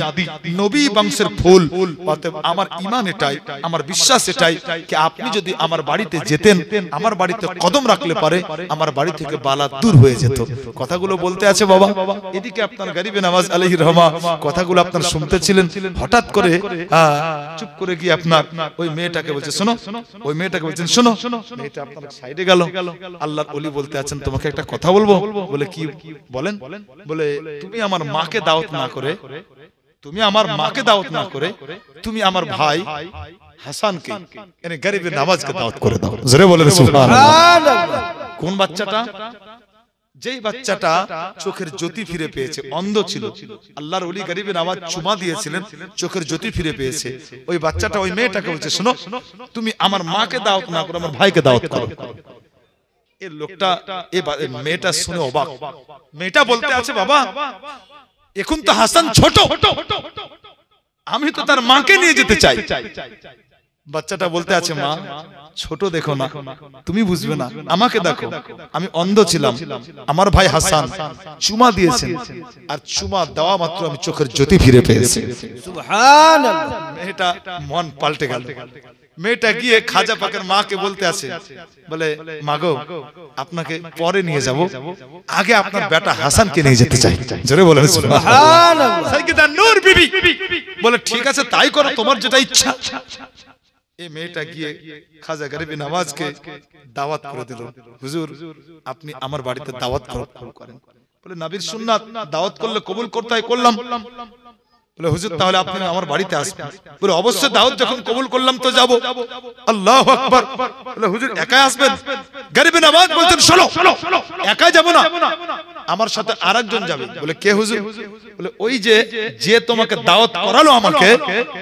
Speaker 1: নবী বংশের ফুল। অতএব আমার ঈমান এটাই, আমার বিশ্বাস এটাই যে আপনি যদি আমার বাড়িতে যেতেন, আমার বাড়িতে কদম রাখলে পারে আমার বাড়ি থেকে বালা দূর হয়ে যেত। কথাগুলো বলতে আছে বাবা। এদিকে আপনার গরিবে নওয়াজ আলাইহির রহমা কথাগুলো আপনার শুনতেছিলেন, হঠাৎ করে চুপ করে গিয়ে আপনার ওই মেয়েটাকে বলছে শোনো, ওই মেয়েটাকে বলছেন শোনো, মেয়েটা আপনার সাইডে গেল। আল্লাহর ওলি বলতে আছেন, তোমাকে একটা কথা বলবো। বলে কি? বলেন। বলে তুমি আমার মাকে দাওয়াত না করে, তুমি আমার মাকে দাওয়াত না করে তুমি আমার ভাই হাসানকে, মানে গরিবে নওয়াজকে দাওয়াত করে দাও। জোরে বলেন সুবহানাল্লাহ। কোন বাচ্চাটা? যেই বাচ্চাটা চোখের জ্যোতি ফিরে পেয়েছে, অন্ধ ছিল, আল্লাহর ওলি গরিবে নওয়াজ চুমা দিয়েছিলেন, চোখের জ্যোতি ফিরে পেয়েছে, ওই বাচ্চাটা ওই মেয়েটাকে বলছে, শোনো তুমি আমার মাকে দাওয়াত না করে আমার ভাইকে দাওয়াত করো। এই লোকটা, এই মেয়েটা শুনে অবাক। মেয়েটা বলতে আছে, বাবা এখন তো হাসান ছোট, আমি তো তার মাকে নিয়ে যেতে চাই। বাচ্চাটা বলতে আছে, মা ছোট দেখো না, তুমি বুঝবে না, আমাকে দেখো, আমি অন্ধ ছিলাম, আমার ভাই হাসান চুমা দিয়েছেন, আর চুমা দেওয়া মাত্র আমি চোখের জ্যোতি ফিরে পেয়েছি।
Speaker 2: সুবহানাল্লাহ।
Speaker 1: মেয়েটা মন পাল্টে গেল। মেয়েটা গিয়ে খাজা পাকের মাকে বলতে আছে, বলে মাগো আপনাকে পরে নিয়ে যাব, আগে আপনার বেটা হাসানকে নিয়ে যেতে চাই। জোরে বলেন
Speaker 2: সুবহানাল্লাহ।
Speaker 1: সাইয়েদা নূর বিবি বলে ঠিক আছে তাই করো, তোমার যেটা ইচ্ছা। এই মেয়েটা গিয়ে খাজা গরিবে নওয়াজকে দাওয়াত করে দিল, হুজুর আপনি আমার বাড়িতে দাওয়াত করেন। বলে নবীর সুন্নাত, দাওয়াত করলে কবুল করতে হয়, করলাম। বলে হুজুর তাহলে আপনি আমার বাড়িতে আসবেন। বলে অবশ্যই, দাওয়াত যখন কবুল করলাম তো যাব। আল্লাহু আকবার। বলে হুজুর একা আসবেন? গরিবে নওয়াজ বলছেন শোনো, একা যাব না, আমার সাথে আরেকজন যাবে। বলে কে হুজুর? বলে ওই যে তোমাকে দাওয়াত করালো আমাকে,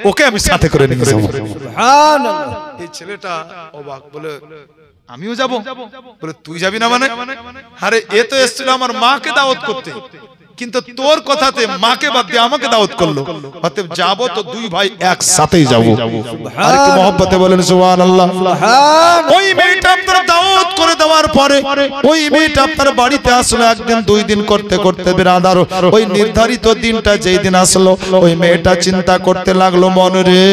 Speaker 1: ওকে আমি সাথে করে নিয়ে যাব।
Speaker 2: সুবহানাল্লাহ।
Speaker 1: এই ছেলেটা অবাক, বলে আমিও যাব? বলে তুই যাবি না মানে? আরে এ তো এসেছিল আমার মাকে দাওয়াত করতে, কিন্তু তোর কথাতে মাকে বাদ দিয়ে আমাকে দাওয়াত করলো, অতএব যাবো তো দুই ভাই একসাথেই যাবো। আর একটু মহব্বতে বলেন সুবহানাল্লাহ। ওই মেয়েটা আপনার দাওয়াত করে দেওয়ার পরে ওই মেয়েটা আপনার বাড়িতে আসলো, একদিন দুই দিন করতে করতে বিরাদার ওই নির্ধারিত দিনটা যেই দিন আসলো, ওই মেয়েটা চিন্তা করতে লাগলো, মনে রে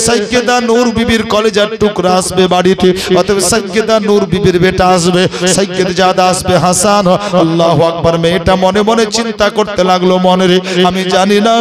Speaker 1: সাইয়েদা নূর বিবির কলেজার টুকরা আসবে বাড়িতে, অতএব সাইয়েদা নূর বিবির বেটা আসবে, সাইয়েদ জাদা আসবে হাসান। আল্লাহু আকবার। মেয়েটা মনে মনে চিন্তা করতে লাগলো, মনে রে আমি জানি না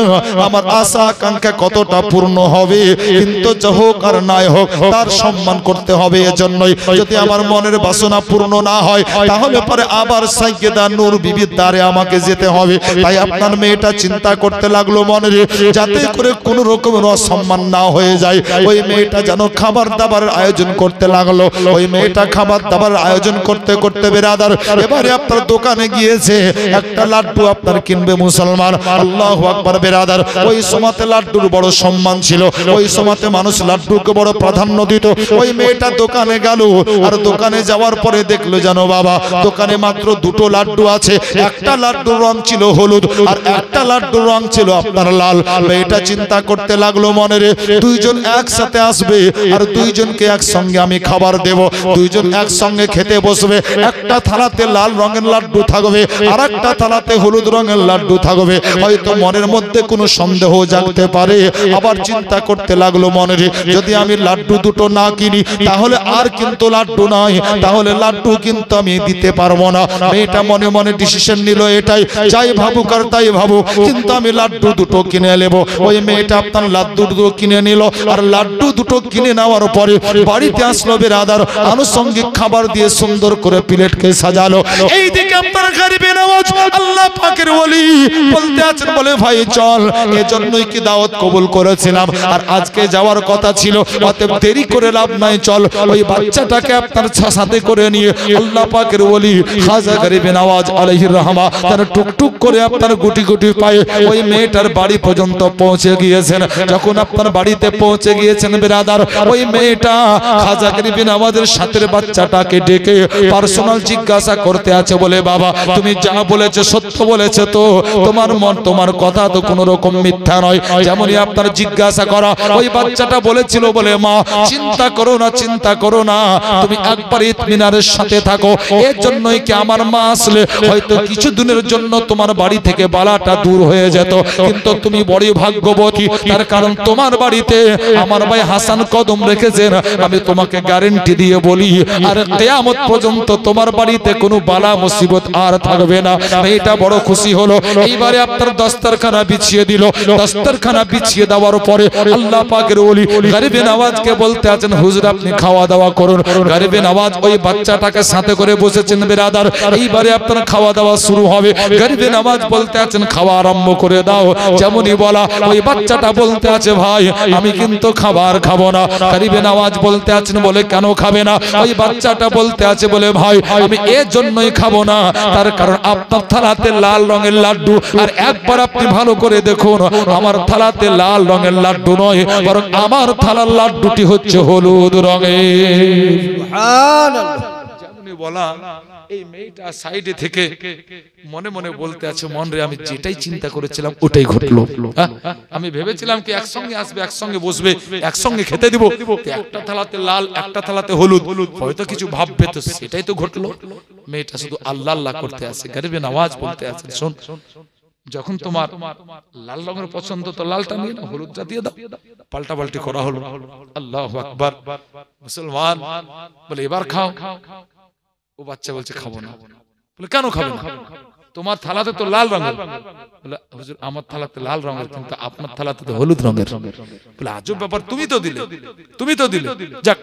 Speaker 1: আমার আশা আকাঙ্ক্ষা কতটা পূর্ণ হবে, কিন্তু যা হোক আর নাই হোক তার সম্মান করতে হবে। এজন্যই যদি আমার মনের বাসনা পূর্ণ না হয় তাহলে পরে আবার সাইয়েদা নূর বিবির দ্বারে আমাকে যেতে হবে। তাই আপনার মেয়েটা চিন্তা করতে লাগলো, মনে রে যাতে করে কোনো রকমের অসম্মান না হয়ে যায়, ওই মেয়েটা যেন খাবার দাবারের আয়োজন করতে লাগলো। ওই মেয়েটা খাবার দাবারের আয়োজন করতে করতে বেরাদার এবারে আপনার দোকানে গিয়েছে, একটা লাড্ডু আপনার কিনবে মুসলমান। আল্লাহু আকবার। বেরাদার ওই সময়তে লাড্ডুর বড় সম্মান ছিল, ওই সময়তে মানুষ লাড্ডুকে বড় প্রাধান্য দিত। ওই মেয়েটা দোকানে গেল, আর দোকানে যাওয়ার পরে দেখলো জানো বাবা, দোকানে মাত্র দুটো লাড্ডু আছে, একটা লাড্ডুর রং ছিল হলুদ আর একটা লাড্ডুর রং ছিল আপনার লাল। মেয়েটা চিন্তা করতে লাগলো, মনে রে দুইজন একসাথে আসবে আর দুইজনকে একসঙ্গে আমি খাবার দেব, দুইজন একসঙ্গে খেতে বসবে, একটা থালাতে লাল রঙের লাড্ডু থাকবে আর একটা থালাতে হলুদ রঙের লাড্ডু থাকবে। হয়তো মনের মধ্যে কোনো সন্দেহ জাগতে পারে। আবার চিন্তা করতে লাগলো, মনে রে যদি আমি লাড্ডু দুটো না কিনি তাহলে আর কিন্তু লাড্ডু নাই, তাহলে লাড্ডু কিন্তু আমি দিতে পারবো না। মেয়েটা মনে মনে ডিসিশন নিল এটাই, যাই ভাবুক আর তাই ভাবুক, কিন্তু আমি লাড্ডু দুটো কিনে নেব। ওই মেয়েটা আপনার লাড্ডু দুটো কিনে নিল, আর লাড্ডু দুটো কিনে নেওয়ার পরে বাড়িতে আসলো বেরাদার, আনুষঙ্গিক খাবার দিয়ে সুন্দর করে প্লেটকে সাজালো। এইদিকে আপনার গরিবে নওয়াজ আল্লাহ পাকের ওলি বলতে আছেন, বলে ভাই চল, এজন্যই কি দাওয়াত কবুল করেছিলাম আর আজকে যাওয়ার কথা ছিল, অতএব দেরি করে লাভ নাই, চল ওই বাচ্চাটাকে আপনার সাথে করে নিয়ে আল্লাহ পাকের ওলি খাজা গরিবে নওয়াজ আলাইহির রহমা তার টুকটুক করে আপনার গুটি গুটি পায়ে ওই মেয়েটার বাড়ি পর্যন্ত পৌঁছে গিয়েছেন। যখন আপনার বাড়িতে পৌঁছে গিয়েছেন বেরাদার, ওই মেয়েটা খাজা গরিবে নওয়াজের সাথে বাচ্চাটাকে ডেকে পার্সোনাল জিজ্ঞাসা করতে আছে, বলে বাবা তুমি যা বলেছো সত্য বলেছো তো? তোমার মন তোমার কথা তো কোনো রকম মিথ্যা নয়? যেমনই আপনার জিজ্ঞাসা করা, ওই বাচ্চাটা বলেছিল, বলে মা চিন্তা করো না, চিন্তা করো না, তুমি একবার ইতমিনারের সাথে থাকো। এর জন্যই কি আমার মা আসলে হয়তো কিছু দিনের জন্য তোমার বাড়ি থেকে বালাটা দূর হয়ে যেত, কিন্তু তুমি বড়ই ভাগ্যবতী, তার কারণ তোমার বাড়িতে আমার ভাই হাসান কদম রেখেছেন। আমি তোমাকে গ্যারান্টি দিয়ে বলি, আর কিয়ামত পর্যন্ত তোমার বাড়িতে কোনো বালা মুসিবত আর থাকবে না। মেয়েটা বড় খুশি হলো। এইবারে আপনার দস্তরখানা বিছিয়ে দিল। দস্তরখানা বিছিয়ে দেওয়ার পরে আল্লাহ পাকের ওলি গরিবে নওয়াজকে বলতে আছেন, হুজুর আপনি খাওয়া দাওয়া করুন। গরিবে নওয়াজ ওই বাচ্চাটাকে সাথে করে বসেছেন বেরাদার। এইবারে আপনার খাওয়া দাওয়া শুরু হবে। গরিবে নওয়াজ বলতে আছেন, খাওয়া আরম্ভ করে দাও। যেমনই বলা, ওই বাচ্চাটা বলতে আছে, ভাই আমি কিন্তু খাবার খাবো না। গরিবে নওয়াজ বলতে আছেন, বলে কেন খাবে না? ওই বাচ্চাটা বলতে আছে, বলে ভাই আমি এর জন্যই খাবো না, তার কারণ আপনার থালাতে লাল রঙের লাড্ডু, আর একবার আপনি ভালো করে দেখুন আমার থালাতে লাল রঙের লাড্ডু নয়, বরং আমার থালার লাড্ডুটি হচ্ছে হলুদ রঙের।
Speaker 2: সুবহানাল্লাহ।
Speaker 1: বলা, এই মেয়েটা সাইডে থেকে মনে মনে বলতে আছে, মন রে আমি যেটাই চিন্তা করেছিলাম ওটাই ঘটলো। আমি ভেবেছিলাম কি একসঙ্গে আসবে, একসঙ্গে বসবে, একসঙ্গে খেতে দিব, একটা থালাতে লাল একটা থালাতে হলুদ, হয়তো কিছু ভাববে, তো সেটাই তো ঘটলো। মেয়েটা শুধু আল্লাহ আল্লাহ করতে আছে, গরিবে নওয়াজ বলতে আছে, শোন যখন তোমার লাল রঙের পছন্দ তো লালটা নিয়ে নাও, হলুদটা দিয়ে দাও। পাল্টা পাল্টি করা হলো। আল্লাহু আকবার। মুসলমান বলে এবার খাও। ও বাচ্চা বলছে খাবো না। বলে কেন খাবে না? তোমার থালাতে তো লাল রঙের। বলে হুজুর আমার থালাতে লাল রঙের, কিন্তু আপনার থালাতে তো হলুদ রঙের। বলে আজব ব্যাপার, তুমি তো দিলে, তুমি তো দিলে, যাক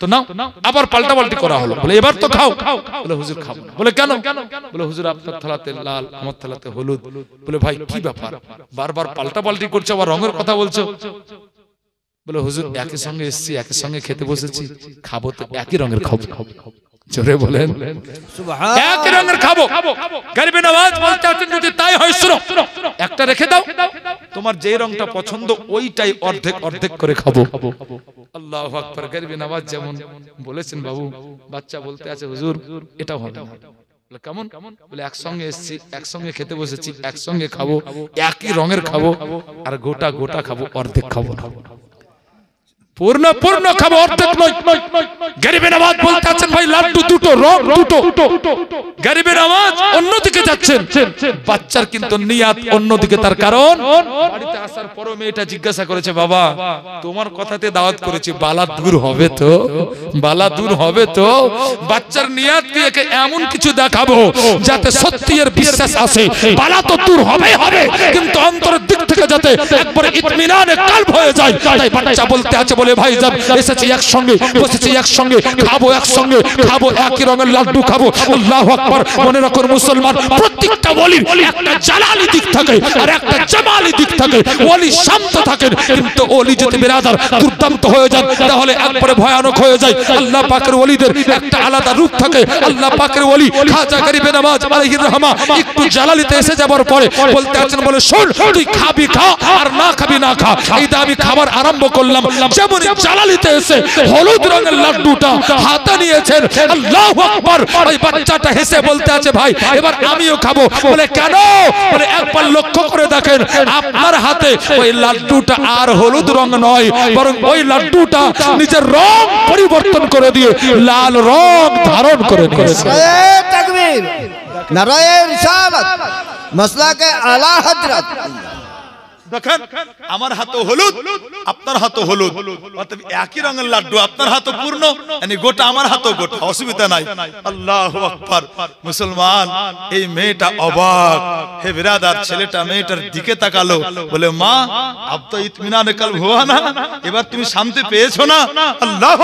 Speaker 1: তো নাও। আবার পাল্টা পাল্টি করা হলো। বলে এবার তো খাও। বলে হুজুর খাবো না। বলে কেন? বলে হুজুর আপনার থালাতে লাল, আমার থালাতে হলুদ। বলে ভাই কি ব্যাপার, বারবার পাল্টা পাল্টি করছো, আবার রঙের কথা বলছো। বলে হুজুর একই সঙ্গে এসেছি, একই সঙ্গে খেতে বসেছি, খাবো তো একই রঙের খাবো। জোরে বলেন
Speaker 2: সুবহান।
Speaker 1: এক রঙের খাবো। গরিবে নওয়াজ বলতে আছেন যদি তাই হয় শুনো, একটা রেখে দাও, তোমার যেই রংটা পছন্দ ওইটাই অর্ধেক অর্ধেক করে খাবো। আল্লাহু আকবার। গরিবে নওয়াজ যেমন বলেছেন বাবু, বাচ্চা বলতে আছে হুজুর এটাও হবে না। বলে কেমন? বলে একসঙ্গে এসেছি, একসঙ্গে খেতে বসেছি, একসঙ্গে খাবো, একই রঙের খাবো, আর গোটা গোটা খাবো, অর্ধেক খাবো না। পূর্ণ পূর্ণ খাবো, অর্ধেক নয়। গরিবে নওয়াজ বলতে আছেন ভাই লাড্ডু দুটো, রং দুটো। গরিবে নওয়াজ অন্যদিকে যাচ্ছেন, বাচ্চার কিন্তু নিয়াত অন্যদিকে। তার কারণ বাড়িতে আসার পরও মেয়েটা জিজ্ঞাসা করেছে, বাবা তোমার কথাতে দাওয়াত করেছি, বালা দূর হবে তো? বালা দূর হবে তো? বাচ্চার নিয়াত কি একে এমন কিছু দেখাবো যাতে সত্যি এর বিশ্বাস আসে, বালা তো দূর হবেই হবে, কিন্তু অন্তরের দিক থেকে যাতে একবারে ইতমিনানে কালব হয়ে যায়। তাই বাচ্চা বলতে আছে, বলে ভাই যাব এসেছি একসঙ্গে, বসেছি একসঙ্গে, খাবো একসঙ্গে, খাবো একই রঙের লাড্ডু খাবো। আল্লাহু আকবার। মনে রাখুন মুসলমান, প্রত্যেকটা ওলির একটা জালালি দিক থাকে আর একটা জামালি দিক থাকে। ওলি শান্ত থাকেন, কিন্তু ওলি যদি বিরাদার দুর্দান্ত হয়ে যান তাহলে একবারে ভয়ানক হয়ে যায়। আল্লাহ পাকের ওলিদের একটা আলাদা রূপ থাকে। আল্লাহ পাকের ওলি খাজা গরিবে নওয়াজ আলাইহির রহমা একটু জালালিতে এসে যাবার পরে বলতে আছেন, বলে শোন তুই খাবি খা, আর না খাবি না খা। এই আমি খাবার আরম্ভ করলাম, যেমন জালালিতে এসে হলুদ রঙের লাড্ডুটা হাতে নিয়েছেন, আল্লাহু আকবার। ওই বাচ্চাটা হেসে বলতে আছে, ভাই এবার আমিও খাবো। বলে কেন? বলে একবার লক্ষ্য করে দেখেন, আপনার হাতে ওই লাড্ডুটা আর হলুদ রং নয়, বরং ওই লাড্ডুটা নিজের রং পরিবর্তন করে দিয়ে লাল রং ধারণ করে নিয়েছে।
Speaker 2: নারায়ে তাকবীর, নারায়ে রিসালাত, মাসলাকে আলা হযরত।
Speaker 1: দেখেন আমার হাতে হলুদ, আপনার হাতে হলুদ, অর্থাৎ একই রঙের লাড্ডু, আপনার হাতে পূর্ণ, মানে গোটা, আমার হাতেও গোটা, অসুবিধা নাই। আল্লাহু আকবার। মুসলমান এই মেয়েটা অবাক। হে বিরাদার, ছেলেটা মেয়েটার দিকে তাকালো, বলে মা আব তো ইতমিনানে কাল হুয়া না, এবার তুমি শান্তি পেয়েছো না? আল্লাহ